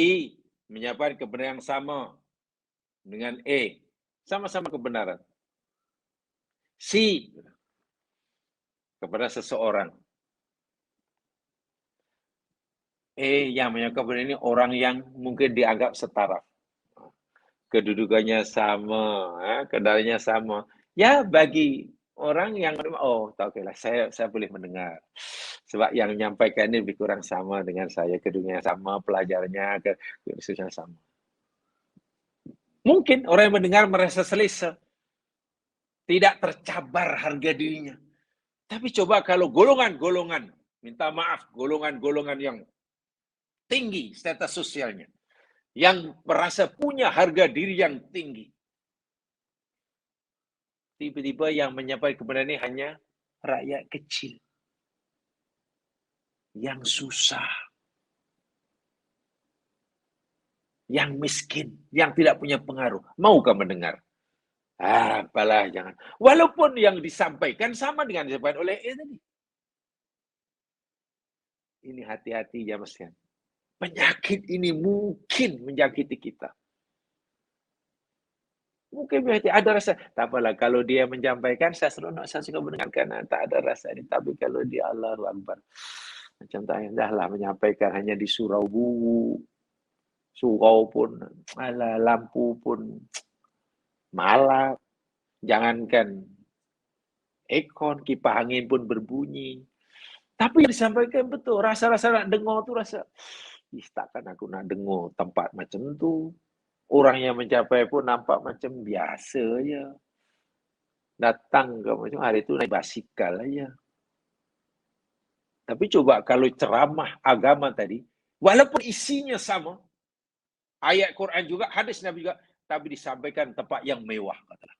A: menyampaikan kebenaran yang sama dengan E. Sama-sama kebenaran. C, kepada seseorang. Yang menyampaikan kebenaran ini orang yang mungkin dianggap setara. Kedudukannya sama, kendalanya sama. Ya, bagi orang yang tak okelah, saya boleh mendengar. Sebab yang menyampaikan ini lebih kurang sama dengan saya, kedudukannya sama, pelajarnya, kesusahan sama. Mungkin orang yang mendengar merasa selesa, tidak tercabar harga dirinya. Tapi coba kalau golongan-golongan, minta maaf, golongan-golongan yang tinggi status sosialnya, yang merasa punya harga diri yang tinggi, tiba-tiba yang menyampaikan kebenaran ini hanya rakyat kecil yang susah, yang miskin, yang tidak punya pengaruh. Maukah mendengar? Apalah, jangan. Walaupun yang disampaikan sama dengan yang disampaikan oleh tadi. Ini hati-hati ya Mas. Penyakit ini mungkin menjangkiti kita. Mungkin berarti ada rasa, tak apalah kalau dia menyampaikan saya seronok, saya suka mendengarkan, tak ada rasa ini. Tapi kalau dia Allahu Akbar, macam tak dahlah menyampaikan hanya di surau bungu, surau pun, alah lampu pun malam, jangankan aircon, kipas angin pun berbunyi. Tapi yang disampaikan betul, rasa-rasa nak dengar tu rasa, takkan aku nak dengar tempat macam tu. Orang yang mencapai pun nampak macam biasa je. Datang ke macam hari tu naik basikal aja. Tapi coba kalau ceramah agama tadi, walaupun isinya sama, ayat Quran juga, hadis Nabi juga, tapi disampaikan tempat yang mewah, katalah.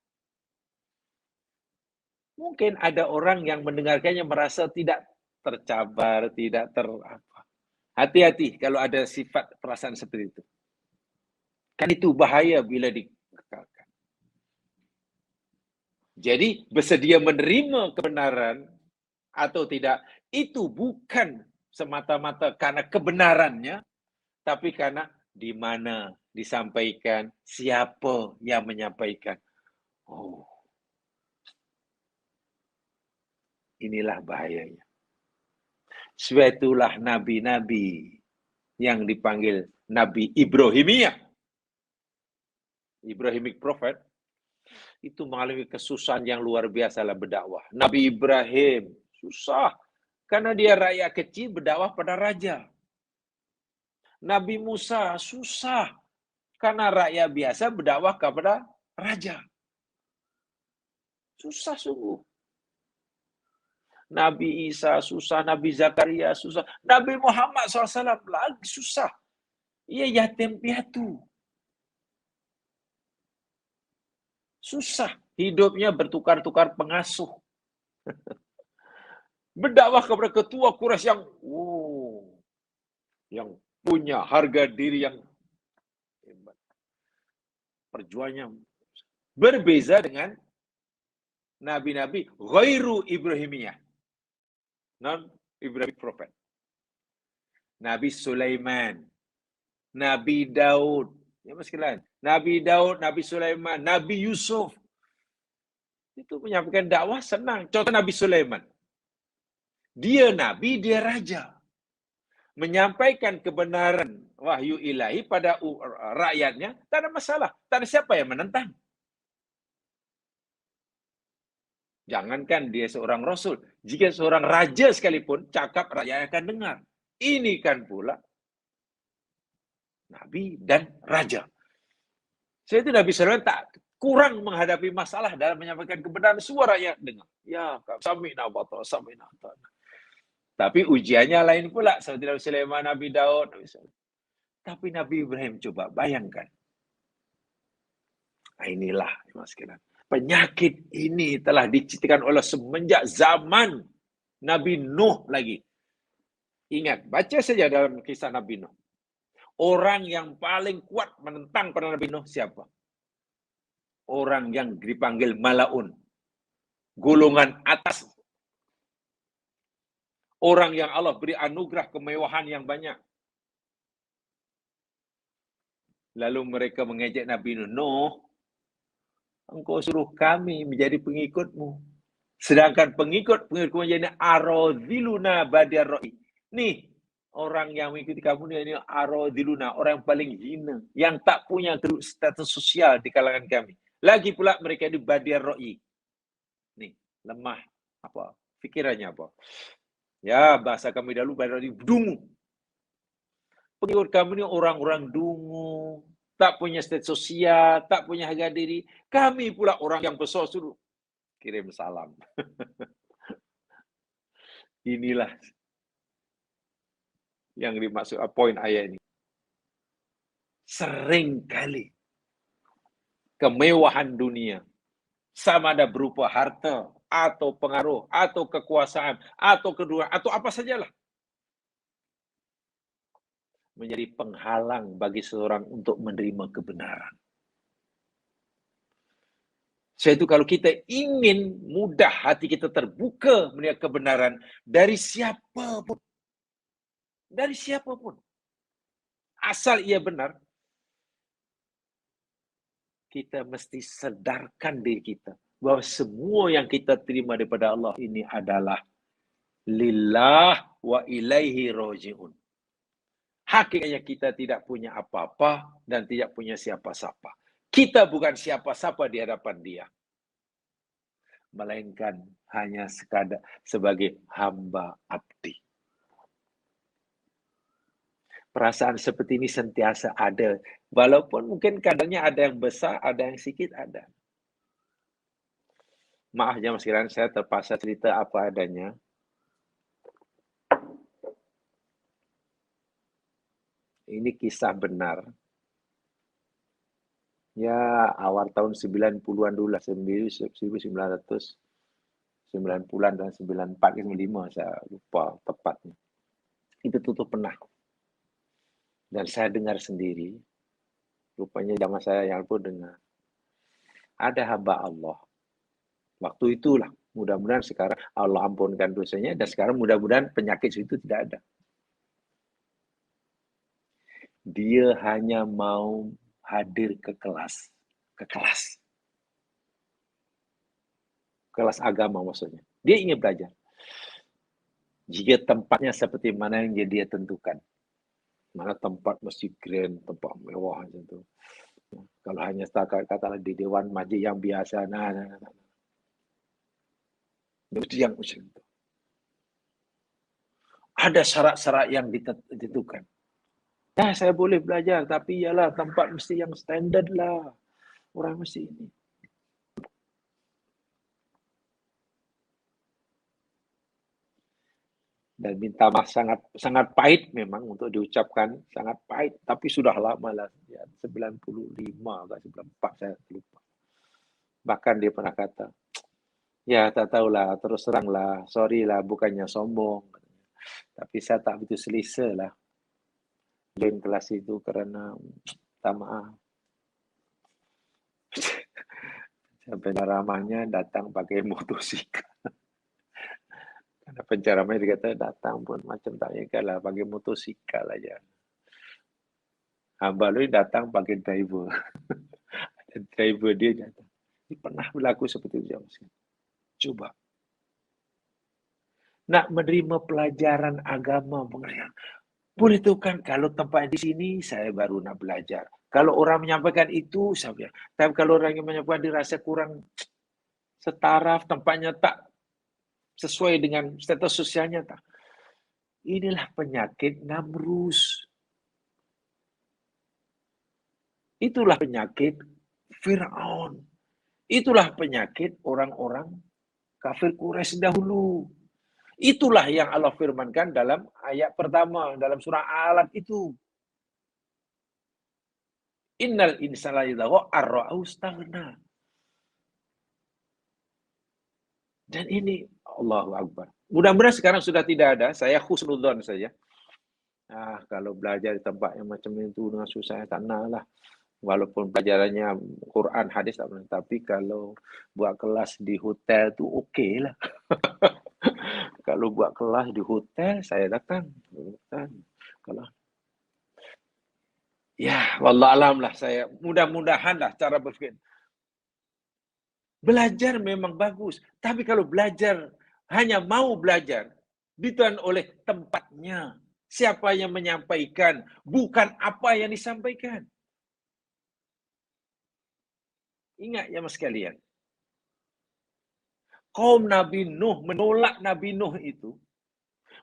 A: Mungkin ada orang yang mendengarkannya merasa tidak tercabar, tidak apa. Hati-hati kalau ada sifat perasaan seperti itu. Kan itu bahaya bila dikekalkan. Jadi bersedia menerima kebenaran atau tidak, itu bukan semata-mata karena kebenarannya, tapi karena di mana disampaikan, siapa yang menyampaikan. Oh, inilah bahayanya. Sebab itulah nabi-nabi yang dipanggil Nabi Ibrahimiyah, Ibrahimic Prophet, itu mengalami kesusahan yang luar biasa lah berdakwah. Nabi Ibrahim susah karena dia rakyat kecil berdakwah pada raja. Nabi Musa susah karena rakyat biasa berdakwah kepada raja. Susah sungguh. Nabi Isa susah, Nabi Zakaria susah, Nabi Muhammad SAW lagi susah. Ia yatim piatu. Susah. Hidupnya bertukar-tukar pengasuh. Berdakwah kepada ketua Quraisy yang punya harga diri yang hebat. Perjuangannya berbeza dengan nabi-nabi ghairu Ibrahimiyah. Non-Ibrahim Prophet. Nabi Sulaiman, Nabi Daud, ya sekalian, Nabi Daud, Nabi Sulaiman, Nabi Yusuf. Itu menyampaikan dakwah senang. Contoh Nabi Sulaiman. Dia nabi, dia raja. Menyampaikan kebenaran wahyu ilahi pada rakyatnya, tak ada masalah. Tak ada siapa yang menentang. Jangankan dia seorang rasul. Jika seorang raja sekalipun, cakap rakyat akan dengar. Ini kan pula nabi dan raja. Saya itu Nabi SAW tak kurang menghadapi masalah dalam menyampaikan kebenaran, suara rakyat dengar. Ya, sami'na wa sami'na. Tapi ujiannya lain pula. Seperti Nabi Sulaiman, Nabi Daud. Tapi Nabi Ibrahim, coba bayangkan. Inilah, Mas Kiran. Penyakit ini telah diciptakan oleh semenjak zaman Nabi Nuh lagi. Ingat, baca saja dalam kisah Nabi Nuh. Orang yang paling kuat menentang pada Nabi Nuh siapa? Orang yang dipanggil Malaun. Golongan atas. Orang yang Allah beri anugerah kemewahan yang banyak. Lalu mereka mengejek Nabi Nuh. Nuh, engkau suruh kami menjadi pengikutmu. Sedangkan pengikut menjadi aradhiluna badar ra'i. Nih, orang yang mengikuti kamu ini aradhiluna, orang yang paling hina, yang tak punya status sosial di kalangan kami. Lagi pula mereka di badar ra'i. Nih, lemah. Apa? Pikirannya apa? Ya, bahasa kami dahulu badar ra'i, dungu. Pengikut kami ini orang-orang dungu, tak punya status sosial, tak punya harga diri. Kami pula orang yang besar suruh kirim salam. Inilah yang dimaksud poin ayat ini. Sering kali kemewahan dunia, sama ada berupa harta, atau pengaruh, atau kekuasaan, atau kedua, atau apa sajalah, menjadi penghalang bagi seorang untuk menerima kebenaran. Sebab itu kalau kita ingin mudah hati kita terbuka melihat kebenaran dari siapapun, asal ia benar, kita mesti sedarkan diri kita bahwa semua yang kita terima daripada Allah ini adalah lillah wa ilaihi raji'un. Hakikatnya kita tidak punya apa-apa dan tidak punya siapa-siapa. Kita bukan siapa-siapa di hadapan Dia, melainkan hanya sekadar sebagai hamba abdi. Perasaan seperti ini sentiasa ada, walaupun mungkin kadarnya ada yang besar, ada yang sedikit, ada. Maaf jemaah sekalian, saya terpaksa cerita apa adanya. Ini kisah benar. Ya, awal tahun 90-an dulu lah, 1990-an dan 94, 95, saya lupa tepatnya. Itu tutup pernah. Dan saya dengar sendiri, rupanya zaman saya yang pun dengar. Ada hamba Allah. Waktu itulah, mudah-mudahan sekarang Allah ampunkan dosanya, dan sekarang mudah-mudahan penyakit itu tidak ada. Dia hanya mau hadir ke kelas. Kelas agama maksudnya. Dia ingin belajar. Jika tempatnya seperti mana yang dia tentukan. Mana tempat mesti grand, tempat mewah macam tu. Kalau hanya setakat katalah di Dewan Masjid yang biasa, mesti yang macam itu. Ada syarat-syarat yang ditentukan. Ya, saya boleh belajar, tapi ialah tempat mesti yang standard lah. Orang mesti ini. Dan minta maaf sangat pahit memang untuk diucapkan, sangat pahit, tapi sudah lama lah, ya, 95 atau 94 saya lupa. Bahkan dia pernah kata, ya tak tahulah, terus teranglah, sorry lah, bukannya sombong, tapi saya tak begitu selesa lah join kelas itu karena tak maaf. Sampai ceramahnya datang pakai motosikal. Karena penceramahnya dikata datang pun macam tak lah, pakai motosikal aja. Hamba lu datang pakai driver. Dan driver dia datang. Ini pernah berlaku seperti itu. Coba. Nak menerima pelajaran agama, pengertian. Boleh tu kan, kalau tempat di sini, saya baru nak belajar. Kalau orang menyampaikan itu, saya bilang. Tapi kalau orang yang menyampaikan dirasa kurang setaraf, tempatnya tak sesuai dengan status sosialnya, tak. Inilah penyakit Namrus. Itulah penyakit Fir'aun. Itulah penyakit orang-orang kafir Quraisy dahulu. Itulah yang Allah firmankan dalam ayat pertama dalam surah Al-Alaq itu. Innal insana yadgha ar-ra'au istaghna. Dan ini Allahu Akbar. Mudah-mudahan sekarang sudah tidak ada. Saya husnudzon saja. Kalau belajar di tempat yang macam itu dengan susah, tak nak lah. Walaupun pelajarannya Quran, hadis, tapi kalau buat kelas di hotel tu okey lah. Kalau buat kelas di hotel, saya datang. Kalau ya, wallahualam lah saya. Mudah-mudahan lah cara berfikir. Belajar memang bagus, tapi kalau belajar hanya mau belajar, dituan oleh tempatnya. Siapa yang menyampaikan, bukan apa yang disampaikan. Ingat ya mas sekalian. Kaum Nabi Nuh menolak Nabi Nuh itu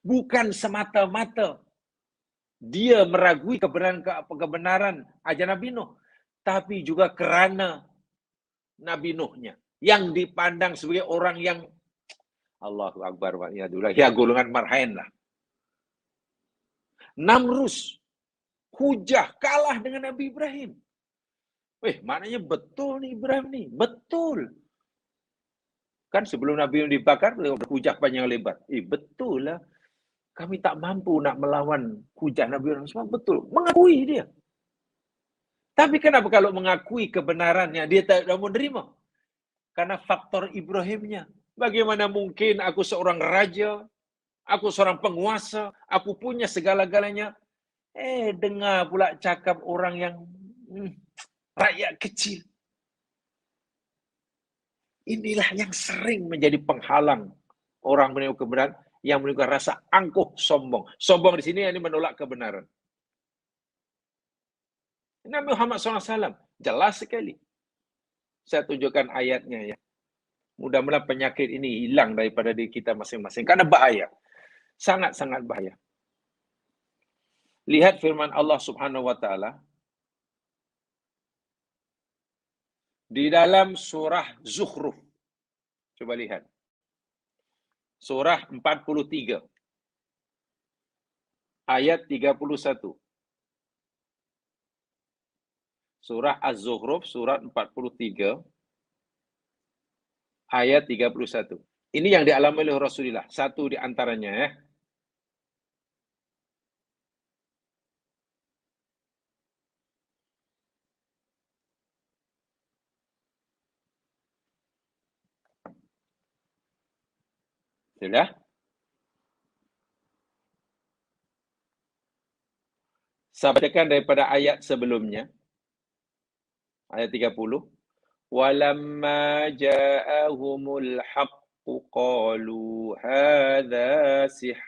A: bukan semata-mata dia meragui kebenaran ajaran Nabi Nuh, tapi juga kerana Nabi Nuhnya yang dipandang sebagai orang yang Allahu Akbar wa ya golongan marhain lah. Namrus, hujah kalah dengan Nabi Ibrahim. Maknanya betul nih Ibrahim nih, betul. Kan sebelum Nabi Ibrahim dibakar, hujah panjang lebar. Betul lah. Kami tak mampu nak melawan hujah Nabi Ibrahim. Semua betul. Mengakui dia. Tapi kenapa kalau mengakui kebenarannya, dia tak mau menerima? Karena faktor Ibrahimnya. Bagaimana mungkin aku seorang raja, aku seorang penguasa, aku punya segala-galanya. Dengar pula cakap orang yang rakyat kecil. Inilah yang sering menjadi penghalang orang menerima kebenaran, yang menimbulkan rasa angkuh, sombong. Sombong di sini ini menolak kebenaran. Nabi Muhammad SAW jelas sekali. Saya tunjukkan ayatnya ya. Mudah-mudahan penyakit ini hilang daripada diri kita masing-masing. Karena bahaya. Sangat-sangat bahaya. Lihat firman Allah Subhanahu wa taala di dalam surah Zukhruf. Coba lihat. Surah 43 ayat 31. Surah Az-Zukhruf surat 43 ayat 31. Ini yang dialami oleh Rasulullah, satu di antaranya ya. Sudah? Saya bacakan daripada ayat sebelumnya. Ayat 30. Walamma ja'ahumul haqqu qalu hadza sihr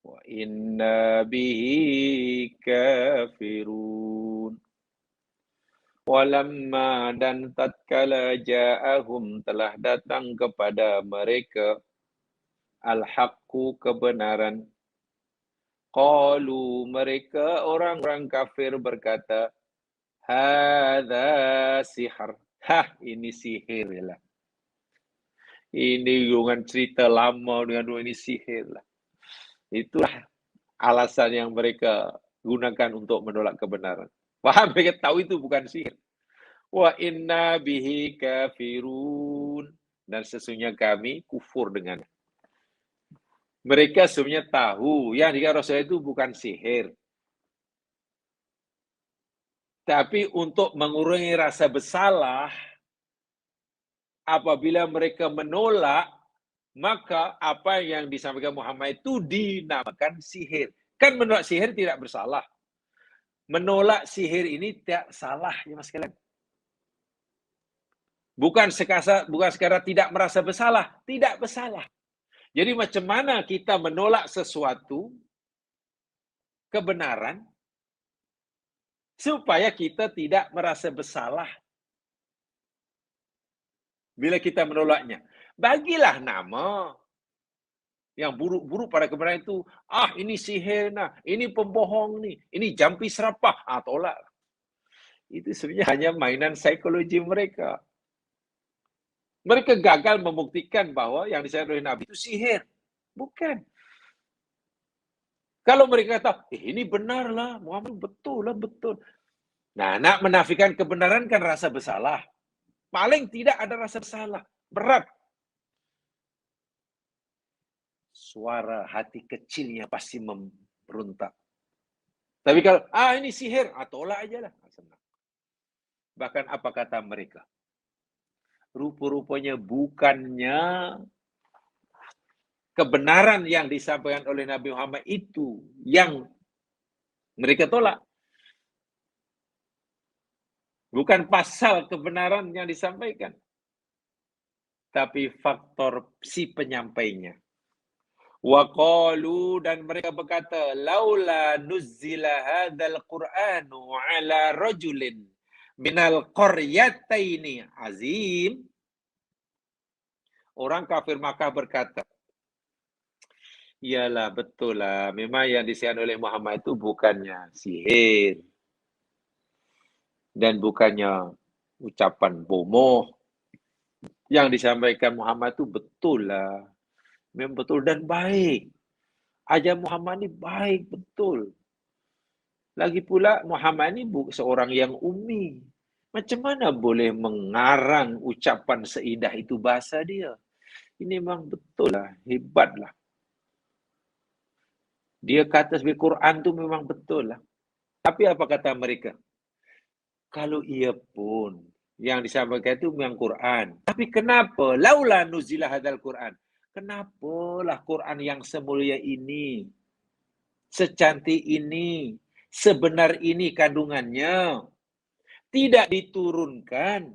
A: wa inna bihi kafirun. Walamma dan tatkala ja'ahum telah datang kepada mereka al-haqqu kebenaran. Qalu mereka orang-orang kafir berkata, hadza sihr. Hah, ini sihir lah. Ini dengan cerita lama dengan ini sihir lah. Itulah alasan yang mereka gunakan untuk menolak kebenaran. Paham? Mereka tahu itu bukan sihir. Wa inna bihi kafirun. Dan sesungguhnya kami kufur dengannya. Mereka sebenarnya tahu yang dikatakan Rasulullah itu bukan sihir. Tapi untuk mengurangi rasa bersalah, apabila mereka menolak, maka apa yang disampaikan Muhammad itu dinamakan sihir. Kan menolak sihir tidak bersalah. Menolak sihir ini tidak salah, ya Mas sekalian. Bukan sekadar tidak merasa bersalah, tidak bersalah. Jadi macam mana kita menolak sesuatu kebenaran supaya kita tidak merasa bersalah bila kita menolaknya. Bagilah nama yang buruk-buruk pada kebenaran itu. Ah, ini sihir, nah, ini pembohong nih, ini jampi serapah. Ah, tolak. Itu sebenarnya hanya mainan psikologi mereka. Mereka gagal membuktikan bahwa yang disampaikan oleh Nabi itu sihir. Bukan. Kalau mereka kata, ini benar lah, Muhammad betul lah, betul. Nah, nak menafikan kebenaran kan rasa bersalah. Paling tidak ada rasa bersalah. Berat. Suara hati kecilnya pasti memberontak. Tapi kalau, ini sihir, tolak aja lah. Senang. Bahkan apa kata mereka? Rupa-rupanya bukannya kebenaran yang disampaikan oleh Nabi Muhammad itu yang mereka tolak. Bukan pasal kebenaran yang disampaikan. Tapi faktor si penyampainya. Wa qalu dan mereka berkata, laula nuzzila hadzal Qur'anu ala rajulin minal qaryataini azim. Orang kafir Makkah berkata, iyalah betul lah, memang yang disampaikan oleh Muhammad itu bukannya sihir dan bukannya ucapan bomoh. Yang disampaikan Muhammad itu betul lah, memang betul dan baik. Ajaran Muhammad ini baik betul. Lagi pula Muhammad ini seorang yang ummi. Macam mana boleh mengarang ucapan seindah itu bahasa dia? Ini memang betul lah, hebat lah. Dia kata sebagai Quran tu memang betul lah. Tapi apa kata mereka? Kalau ia pun yang disampaikan itu memang Quran. Tapi kenapa? Laula nuzila hadzal Quran. Kenapalah Quran yang semulia ini, secantik ini, sebenar ini kandungannya, tidak diturunkan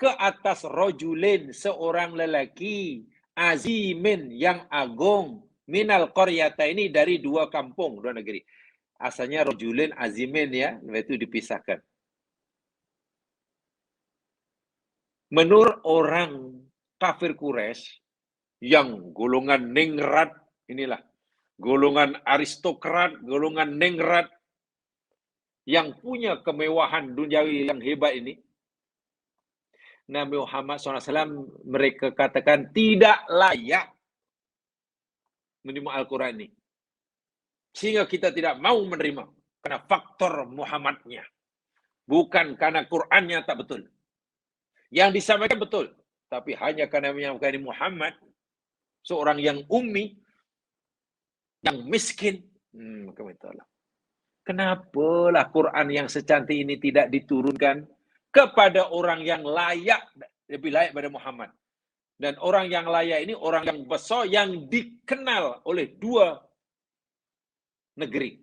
A: ke atas rojulin, seorang lelaki, azimin, yang agung, minal qaryata, ini dari dua kampung, dua negeri. Asalnya rojulin azimin ya, itu dipisahkan. Menurut orang kafir Quraisy yang golongan ningrat, inilah golongan aristokrat, golongan ningrat yang punya kemewahan duniawi yang hebat ini, Nabi Muhammad SAW mereka katakan tidak layak menerima Al-Quran ini. Sehingga kita tidak mau menerima. Karena faktor Muhammadnya. Bukan karena Qurannya tak betul. Yang disampaikan betul. Tapi hanya karena menyampaikan Muhammad, seorang yang ummi, yang miskin. Kenapalah Quran yang secantik ini tidak diturunkan kepada orang yang layak, lebih layak pada Muhammad. Dan orang yang layak ini orang yang besar yang dikenal oleh dua negeri.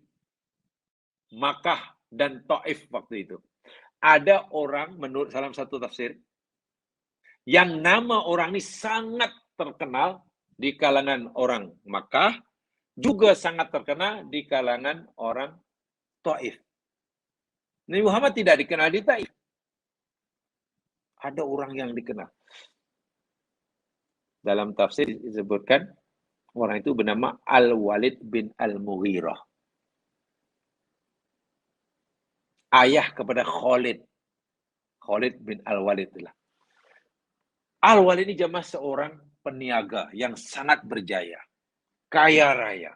A: Makkah dan Taif waktu itu. Ada orang menurut salah satu tafsir yang nama orang ini sangat terkenal di kalangan orang Makkah, juga sangat terkenal di kalangan orang Taif. Nabi Muhammad tidak dikenal di Taif. Ada orang yang dikenal. Dalam tafsir disebutkan orang itu bernama Al-Walid bin Al-Mughirah. Ayah kepada Khalid. Khalid bin Al-Walid itulah. Al-Walid ini jamaah seorang peniaga yang sangat berjaya. Kaya raya.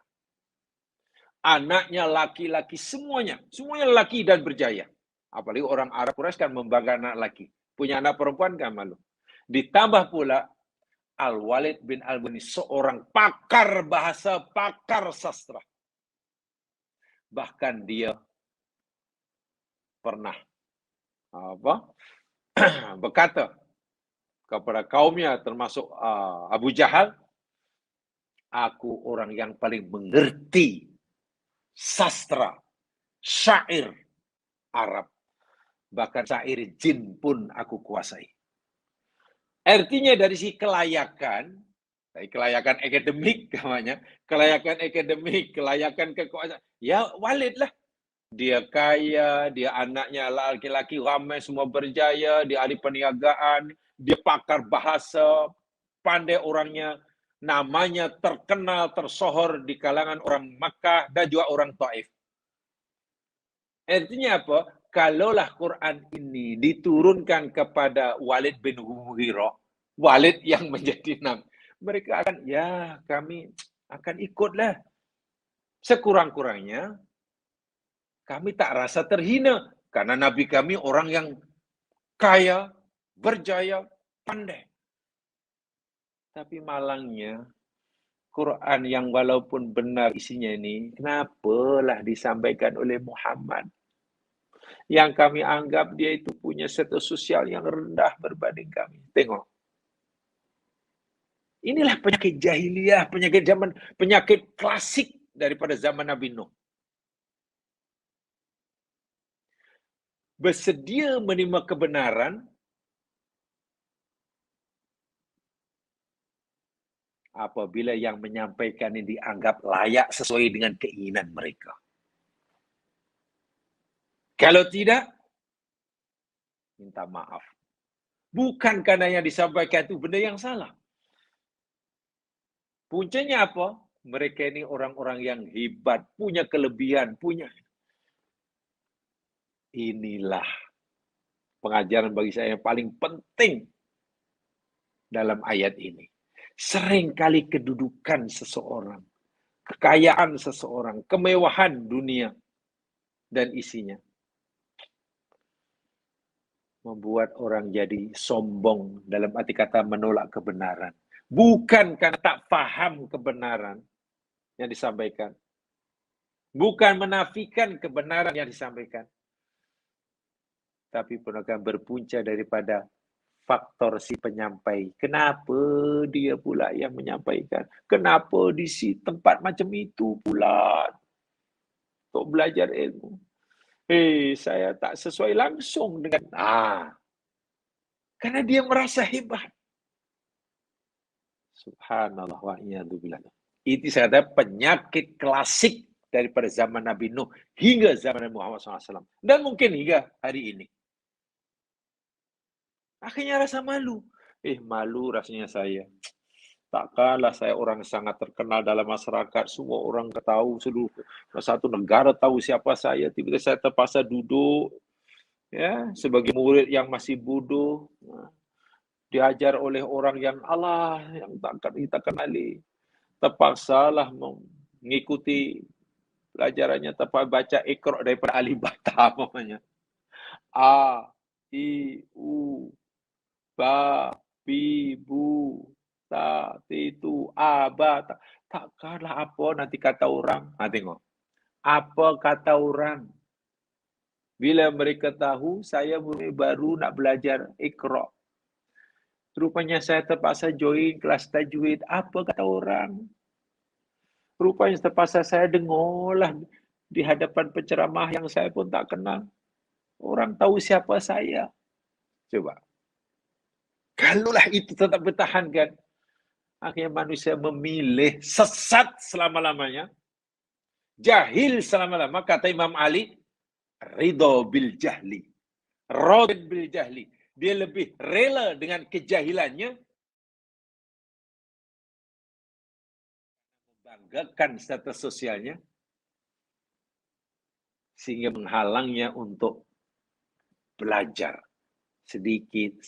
A: Anaknya laki-laki semuanya. Semuanya laki dan berjaya. Apalagi orang Arab Quraisy kan membanggakan anak laki. Punya anak perempuan kan malu. Ditambah pula Al-Walid bin Al-Buni seorang pakar bahasa, pakar sastra. Bahkan dia pernah berkata kepada kaumnya termasuk Abu Jahal, aku orang yang paling mengerti sastra, syair Arab. Bahkan syair jin pun aku kuasai. Artinya dari si kelayakan akademik namanya, kelayakan akademik, kelayakan kekuasaan, ya Walid lah. Dia kaya, dia anaknya laki-laki ramai semua berjaya, dia ahli perniagaan, dia pakar bahasa, pandai orangnya, namanya terkenal, tersohor di kalangan orang Makkah dan juga orang Taif. Artinya apa? Kalaulah Quran ini diturunkan kepada Walid bin Mughirah, Walid yang menjadi nabi, mereka akan, ya kami akan ikutlah. Sekurang-kurangnya, kami tak rasa terhina. Karena nabi kami orang yang kaya, berjaya, pandai. Tapi malangnya, Quran yang walaupun benar isinya ini, kenapalah disampaikan oleh Muhammad? Yang kami anggap dia itu punya status sosial yang rendah berbanding kami. Tengok. Inilah penyakit jahiliyah, penyakit klasik daripada zaman Nabi Nuh. Bersedia menerima kebenaran apabila yang menyampaikan ini dianggap layak sesuai dengan keinginan mereka. Kalau tidak, minta maaf. Bukan karena yang disampaikan itu benda yang salah. Puncanya apa? Mereka ini orang-orang yang hebat, punya kelebihan, punya. Inilah pengajaran bagi saya yang paling penting dalam ayat ini. Seringkali kedudukan seseorang, kekayaan seseorang, kemewahan dunia dan isinya membuat orang jadi sombong, dalam arti kata menolak kebenaran. Bukan karena tak paham kebenaran yang disampaikan. Bukan menafikan kebenaran yang disampaikan. Tapi pun akan berpunca daripada faktor si penyampai. Kenapa dia pula yang menyampaikan? Kenapa di si tempat macam itu pula? Untuk belajar ilmu. Saya tak sesuai langsung dengan Karena dia merasa hebat. Subhanallah wa iyadzubillah. Itu saya kata penyakit klasik daripada zaman Nabi Nuh hingga zaman Muhammad SAW. Dan mungkin hingga hari ini. Akhirnya rasa malu. Malu rasanya saya. Takkanlah saya orang sangat terkenal dalam masyarakat. Semua orang tahu, seluruh satu negara tahu siapa saya. Tiba-tiba saya terpaksa duduk ya sebagai murid yang masih bodoh. Diajar oleh orang yang Allah yang takkan kita kenali. Terpaksalah mengikuti pelajarannya, terpaksa baca Iqra daripada alif bata namanya. A, I, U, Ba, Bi, Bu, Ta, Titu, A, Ba. Takkanlah apa nanti kata orang. Tengok. Apa kata orang? Bila mereka tahu saya baru nak belajar Iqra. Rupanya saya terpaksa join kelas tajwid. Apa kata orang? Rupanya terpaksa saya dengarlah di hadapan penceramah yang saya pun tak kenal. Orang tahu siapa saya. Coba. Kalaulah itu tetap bertahankan, akhirnya manusia memilih sesat selama-lamanya, jahil selama-lama. Kata Imam Ali, ridho bil jahli, radin bil jahli. Dia lebih rela dengan kejahilannya, membanggakan status sosialnya, sehingga menghalangnya untuk belajar sedikit.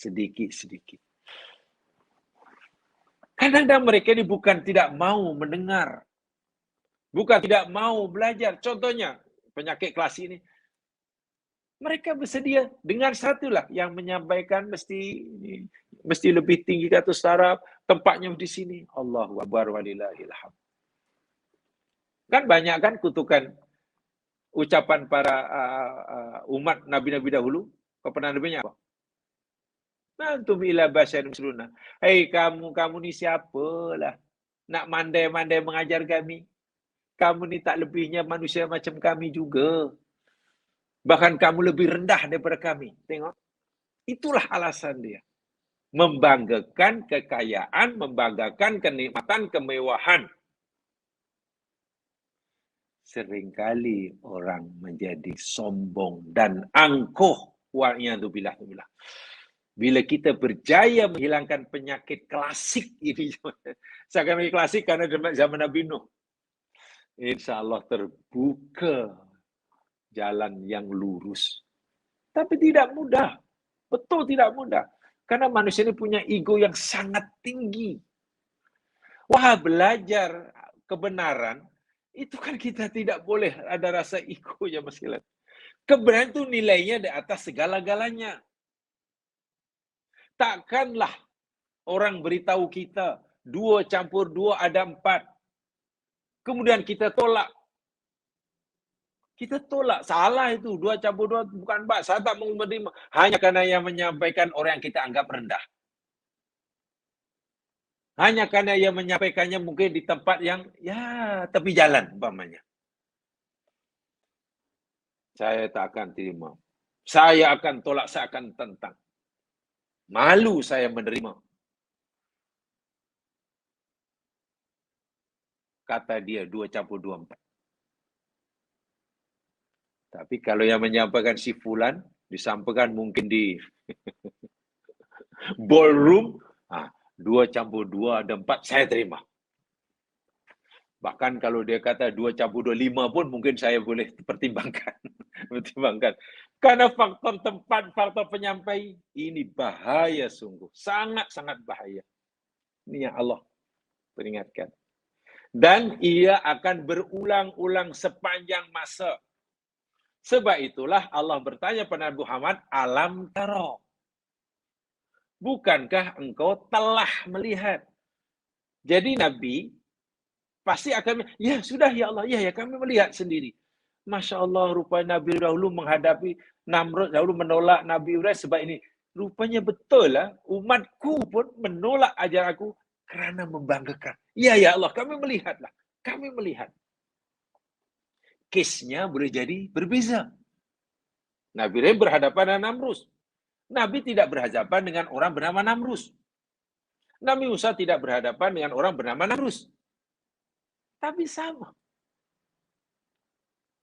A: Kadang-kadang mereka ini bukan tidak mau mendengar, bukan tidak mau belajar. Contohnya penyakit kelas ini, mereka bersedia dengan satulah yang menyampaikan mesti lebih tinggi ke atas taraf, tempatnya di sini. Allahu Akbar walillahil hamd. Kan banyak kan kutukan ucapan para umat nabi-nabi dahulu kepada nabinya apa? Antum ila basyarin misluna. Hei kamu ni siapalah nak mandai-mandai mengajar kami? Kamu ni tak lebihnya manusia macam kami juga. Bahkan kamu lebih rendah daripada kami. Tengok. Itulah alasan dia. Membanggakan kekayaan, membanggakan kenikmatan, kemewahan. Seringkali orang menjadi sombong dan angkuh. Wa'iyadzubillah. Bila kita berjaya menghilangkan penyakit klasik ini. Saya akan klasik karena zaman Nabi Nuh. InsyaAllah terbuka jalan yang lurus. Tapi tidak mudah. Betul tidak mudah. Karena manusia ini punya ego yang sangat tinggi. Wah, belajar kebenaran, itu kan kita tidak boleh ada rasa ego ya Mas Gilang. Kebenaran itu nilainya di atas segala-galanya. Takkanlah orang beritahu kita 2 campur 2 ada 4. Kemudian kita tolak. Kita tolak. Salah itu. 2 campur 2 bukan 4. Saya tak mau menerima. Hanya karena yang menyampaikan orang yang kita anggap rendah. Hanya karena yang menyampaikannya mungkin di tempat yang tepi jalan umpamanya. Saya tak akan terima. Saya akan tolak, saya akan tentang. Malu saya menerima. Kata dia 2 campur 2 4. Tapi kalau yang menyampaikan si fulan, disampaikan mungkin di ballroom, 2 campur 2 ada 4, saya terima. Bahkan kalau dia kata 2 campur 2 5 pun mungkin saya boleh pertimbangkan. Karena faktor tempat, faktor penyampai, ini bahaya sungguh. Sangat-sangat bahaya. Ini yang Allah peringatkan. Dan ia akan berulang-ulang sepanjang masa. Sebab itulah Allah bertanya pada Nabi Muhammad, alam taro. Bukankah engkau telah melihat? Jadi Nabi pasti akan, ya sudah ya Allah, ya kami melihat sendiri. Masya Allah, rupanya Nabi dahulu menghadapi Namrud, dahulu menolak Nabi Ibrahim sebab ini. Rupanya betul lah, umatku pun menolak ajaran aku kerana membanggakan. Ya Allah, kami melihatlah. Kami melihat. Kesnya boleh jadi berbeza. Nabi Ibrahim berhadapan dengan Namrud. Nabi tidak berhadapan dengan orang bernama Namrus. Nabi Musa tidak berhadapan dengan orang bernama Namrus. Tapi sama.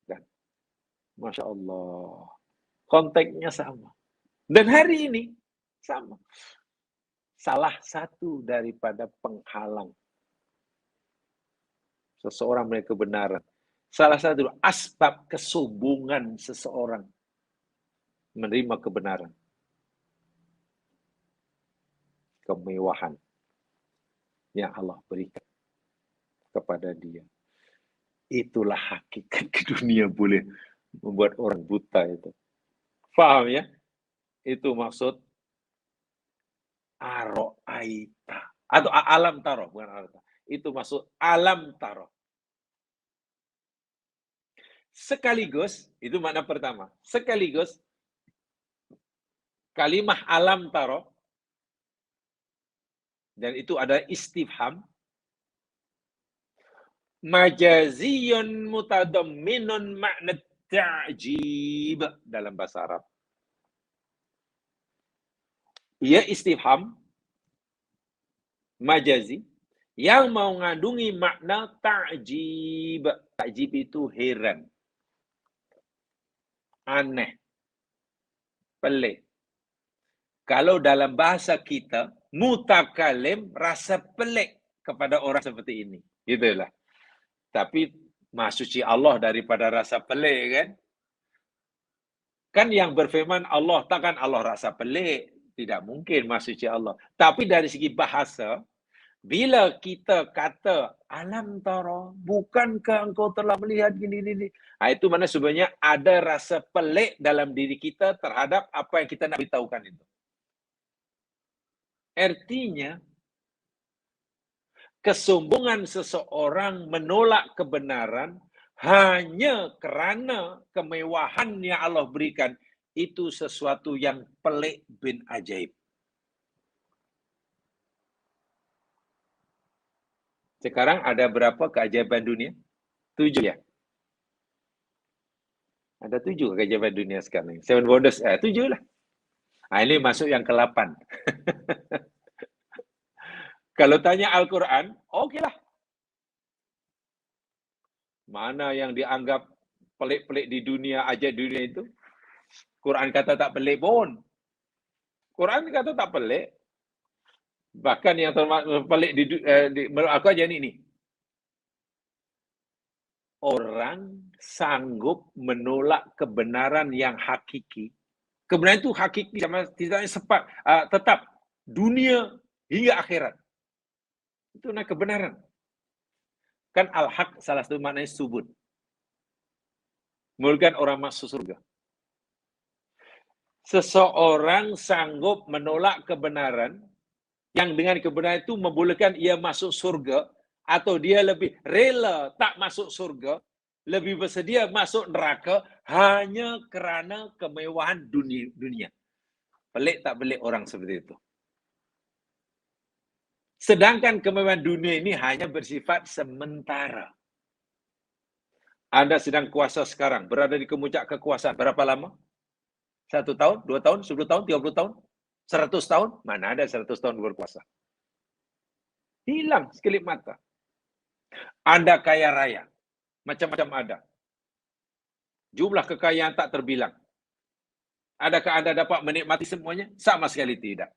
A: Dan, Masya Allah. Konteksnya sama. Dan hari ini sama. Salah satu daripada penghalang seseorang melihat kebenaran. Salah satu asbab kesombongan seseorang menerima kebenaran. Kemewahan yang Allah berikan kepada dia. Itulah hakikat ke dunia boleh membuat orang buta itu. Paham ya? Itu maksud aro'aita. Atau alam taro, bukan aro'aita. Itu maksud alam taro. Sekaligus, itu makna pertama. Sekaligus, kalimah alam taro, dan itu ada istifham, majaziyun mutadamminun makna ta'jib dalam bahasa Arab. Ia istifham, majazi, yang mau mengandungi makna ta'jib. Ta'jib itu heran, aneh, pelik. Kalau dalam bahasa kita, mutakalim rasa pelik kepada orang seperti ini. Itulah. Tapi maksudnya Allah daripada rasa pelik kan? Kan yang berfirman Allah, takkan Allah rasa pelik. Tidak mungkin maksudnya Allah. Tapi dari segi bahasa, bila kita kata alam tara, bukankah engkau telah melihat gini-gini? Itu mana sebenarnya ada rasa pelik dalam diri kita terhadap apa yang kita nak beritahukan itu. Artinya, kesombongan seseorang menolak kebenaran hanya kerana kemewahan yang Allah berikan, itu sesuatu yang pelik bin ajaib. Sekarang ada berapa keajaiban dunia? 7 ya? Ada 7 keajaiban dunia sekarang. 7 wonders, 7 lah. Ini masuk yang ke-8. Kalau tanya Al-Quran, oke lah. Mana yang dianggap pelik-pelik di dunia, ajaib dunia itu? Quran kata tak pelik pun. Quran kata tak pelik. Bahkan yang termasuk pelik menurut aku aja ini. Orang sanggup menolak kebenaran yang hakiki. Kebenaran itu hakiki, tidak sempat tetap dunia hingga akhirat. Itu nak kebenaran. Kan al-haq salah satu maknanya subut. Menurunkan orang masuk surga. Seseorang sanggup menolak kebenaran yang dengan kebenaran itu membolehkan ia masuk surga, atau dia lebih rela tak masuk surga, lebih bersedia masuk neraka hanya kerana kemewahan dunia. Pelik tak pelik orang seperti itu. Sedangkan kemewahan dunia ini hanya bersifat sementara. Anda sedang kuasa sekarang, berada di kemuncak kekuasaan. Berapa lama? 1 tahun, 2 tahun, 10 tahun, 30 tahun, 100 tahun? Mana ada 100 tahun berkuasa? Hilang sekelip mata. Anda kaya raya. Macam-macam ada. Jumlah kekayaan tak terbilang. Adakah Anda dapat menikmati semuanya? Sama sekali tidak.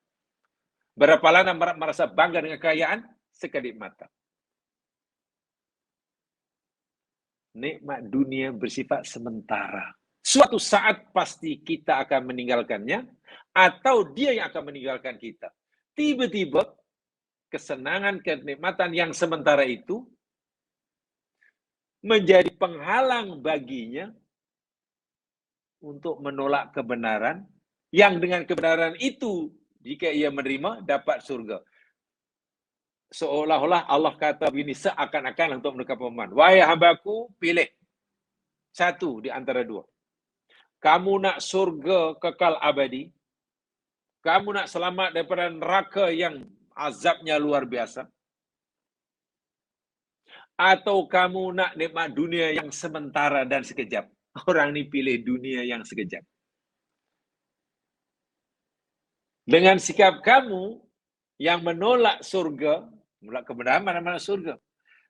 A: Berapa lama Anda merasa bangga dengan kekayaan? Sekelip mata. Nikmat dunia bersifat sementara. Suatu saat pasti kita akan meninggalkannya, atau dia yang akan meninggalkan kita. Tiba-tiba, kesenangan, kenikmatan yang sementara itu menjadi penghalang baginya untuk menolak kebenaran, yang dengan kebenaran itu, jika ia menerima, dapat surga. Seolah-olah Allah kata begini, seakan-akan untuk mendekat pemahaman. Wahai hambaku, pilih satu di antara dua. Kamu nak surga kekal abadi, kamu nak selamat daripada neraka yang azabnya luar biasa, atau kamu nak nikmat dunia yang sementara dan sekejap. Orang ni pilih dunia yang sekejap. Dengan sikap kamu yang menolak surga, menolak kebenaran mana-mana surga.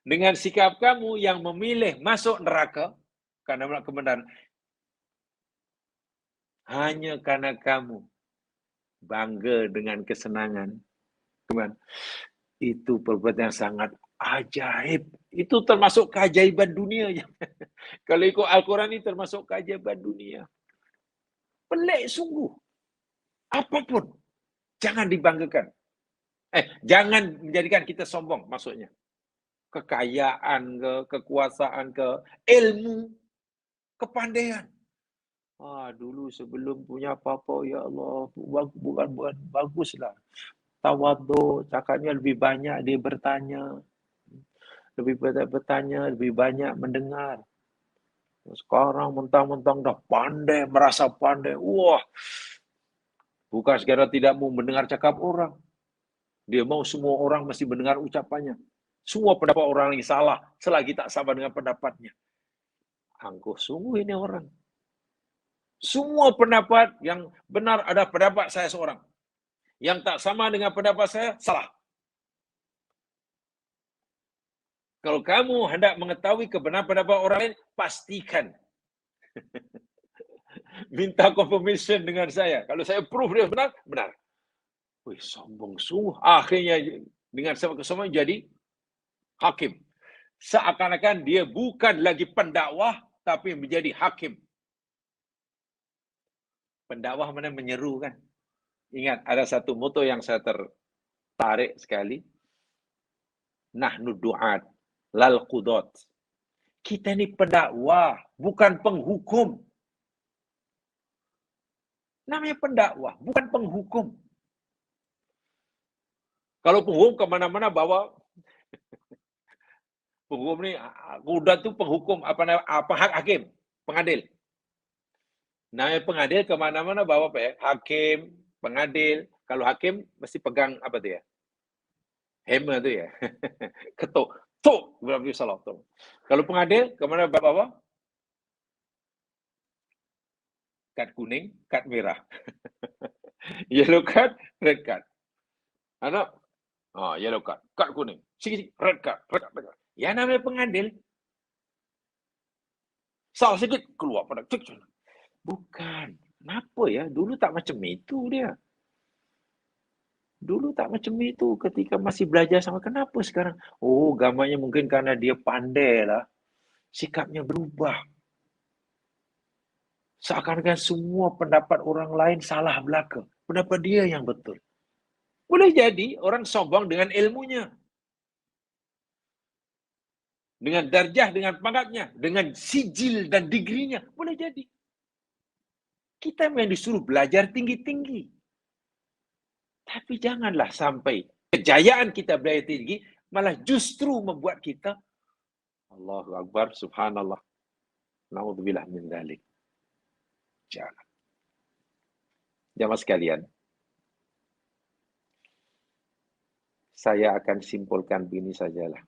A: Dengan sikap kamu yang memilih masuk neraka karena menolak kebenaran, hanya karena kamu bangga dengan kesenangan, itu perbuatan yang sangat ajaib. Itu termasuk keajaiban dunia. Kalau ikut Al-Quran ini termasuk keajaiban dunia. Pelik sungguh. Apapun, jangan dibanggakan. Jangan menjadikan kita sombong maksudnya. Kekayaan ke, kekuasaan ke, ilmu, kepandaian. Dulu sebelum punya apa-apa, ya Allah, bukan baguslah. Tawadhu, cakapnya lebih banyak dia bertanya. Lebih banyak bertanya, lebih banyak mendengar. Sekarang mentang-mentang dah pandai, merasa pandai. Wah, bukan sekadar tidak mau mendengar cakap orang. Dia mau semua orang mesti mendengar ucapannya. Semua pendapat orang yang salah, selagi tak sama dengan pendapatnya. Angkuh sungguh ini orang. Semua pendapat yang benar ada pendapat saya seorang. Yang tak sama dengan pendapat saya, salah. Kalau kamu hendak mengetahui kebenaran pendapat orang lain, pastikan. Minta confirmation dengan saya. Kalau saya proof dia benar, benar. Wih, sombong sungguh. Akhirnya dengan sebab kesombongan jadi hakim. Seakan-akan dia bukan lagi pendakwah, tapi menjadi hakim. Pendakwah mana menyeru kan? Ingat, ada satu moto yang saya tertarik sekali. Nahnu du'at, lal qudot. Kita ini pendakwah, bukan penghukum. Namanya pendakwah, bukan penghukum. Kalau penghukum kemana-mana bawa penghukum ni, kuda tu penghukum apa hak hakim, pengadil. Namanya pengadil kemana-mana bawa apa ya? Hakim, pengadil. Kalau hakim mesti pegang apa tu ya? Hammer tu ya. Ketuk. Tuk, berapa salah tu. Kalau pengadil kemana bawa? Kad kuning, kad merah. Yellow card, red card. Anak, yellow card, kad kuning. Sikit-sikit, red card, red card. Ya namanya pengadil. Salah sikit, keluar pada cek. Bukan. Kenapa ya? Dulu tak macam itu dia. Dulu tak macam itu ketika masih belajar sama. Kenapa sekarang? Oh, gambarnya mungkin karena dia pandai lah. Sikapnya berubah. Seakan-akan semua pendapat orang lain salah belaka. Pendapat dia yang betul. Boleh jadi orang sombong dengan ilmunya. Dengan darjah, dengan pangkatnya. Dengan sijil dan digrinya. Boleh jadi. Kita memang disuruh belajar tinggi-tinggi. Tapi janganlah sampai kejayaan kita belajar tinggi malah justru membuat kita Allahu Akbar, subhanallah. Na'udzubillah min dzalik. Jangan. Jamaah sekalian, saya akan simpulkan begini sajalah.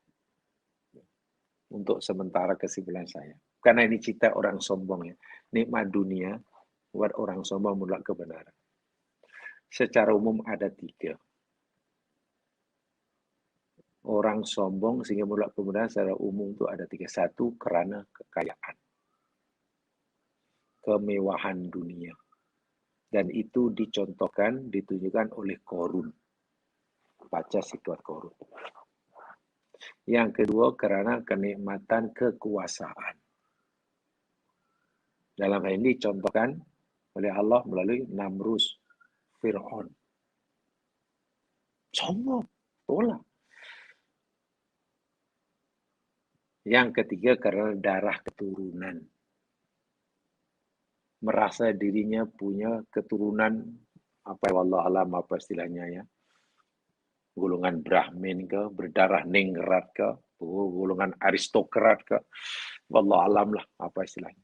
A: Untuk sementara kesimpulan saya. Karena ini cerita orang sombong ya. Nikmat dunia buat orang sombong menolak kebenaran. Secara umum ada 3. Orang sombong sehingga menolak kebenaran secara umum itu ada 3. 1, kerana kekayaan. Kemewahan dunia. Dan itu dicontohkan, ditunjukkan oleh Qorun. Baca situat Qorun. Yang kedua, kerana kenikmatan kekuasaan. Dalam hal ini dicontohkan oleh Allah melalui Namrus, Fir'aun. Sombong, tolak. Yang ketiga, karena darah keturunan. Merasa dirinya punya keturunan, apa wallahu alam apa istilahnya ya. Golongan Brahmin ke, berdarah ningrat ke, golongan aristokrat ke, wallahu alam lah apa istilahnya.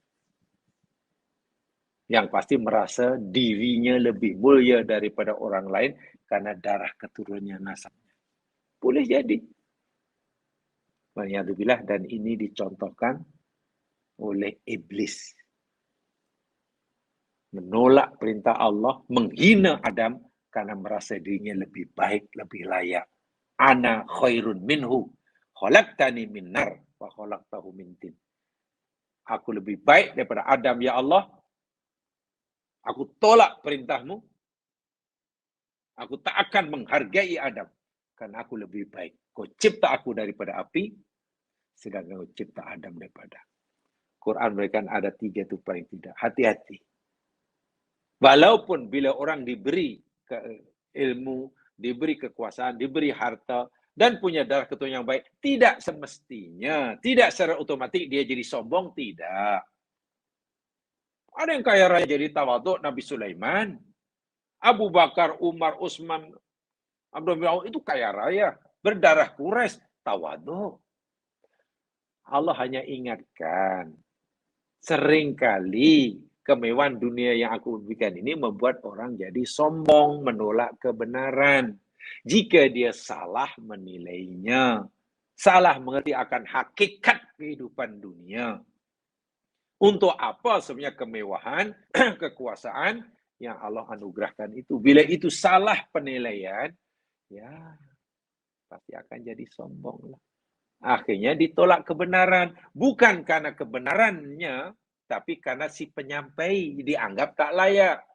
A: Yang pasti merasa dirinya lebih mulia daripada orang lain karena darah keturunannya nasabnya. Boleh jadi. Waliyadzubillah, dan ini dicontohkan oleh iblis. Menolak perintah Allah, menghina Adam karena merasa dirinya lebih baik, lebih layak. Ana khairun minhu, khalaqtani min nar wa khalaqtahu min tin. Aku lebih baik daripada Adam, ya Allah. Aku tolak perintahmu. Aku tak akan menghargai Adam. Karena aku lebih baik. Kau cipta aku daripada api, sedangkan kau cipta Adam daripada. Quran berikan ada 3 itu paling tidak. Hati-hati. Walaupun bila orang diberi ilmu, diberi kekuasaan, diberi harta, dan punya darah keturunan yang baik, tidak semestinya, tidak secara otomatis dia jadi sombong, tidak. Ada yang kaya raya jadi tawaduk, Nabi Sulaiman. Abu Bakar, Umar, Utsman, Abdullah bin Auf itu kaya raya, berdarah Quraisy, tawaduk. Allah hanya ingatkan, seringkali kemewahan dunia yang aku berikan ini membuat orang jadi sombong, menolak kebenaran. Jika dia salah menilainya, salah mengerti akan hakikat kehidupan dunia. Untuk apa sebenarnya kemewahan, kekuasaan yang Allah anugerahkan itu? Bila itu salah penilaian, ya pasti akan jadi sombong lah. Akhirnya ditolak kebenaran. Bukan karena kebenarannya, tapi karena si penyampai dianggap tak layak.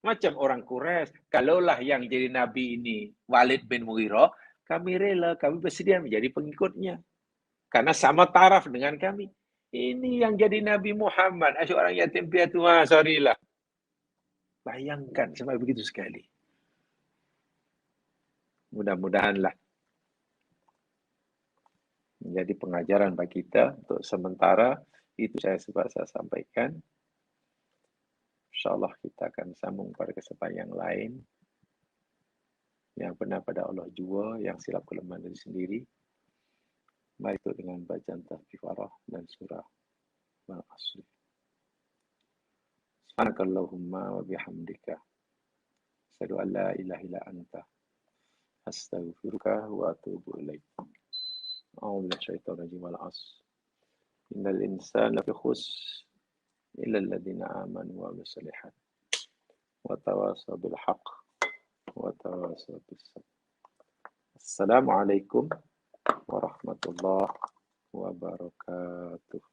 A: Macam orang Quraisy, kalaulah yang jadi nabi ini Walid bin Mughirah, kami rela, kami bersedia menjadi pengikutnya. Karena sama taraf dengan kami. Ini yang jadi Nabi Muhammad, asyik orang yatim piatu, sorry lah. Bayangkan sampai begitu sekali. Mudah-mudahanlah menjadi pengajaran bagi kita untuk sementara. Itu saya sampaikan. InsyaAllah kita akan sambung pada kesempatan yang lain. Yang benar pada Allah jua, yang silap kelemahan diri sendiri. Mari itu dengan bacaan Tafifarah dan surah Al-Asr. Subhanakallahumma wa bihamdika. Asyhadu an la ilaha illa anta. Astaghfiruka wa atubu ilaik. A'udzu billahi wal 'asr. Innal insana lafi khusr illa alladziina aamanu wa 'amilus shalihaat. Wa tawassaw bil haqq wa tawassaw bis sabr. Assalamualaikum warahmatullahi wabarakatuh.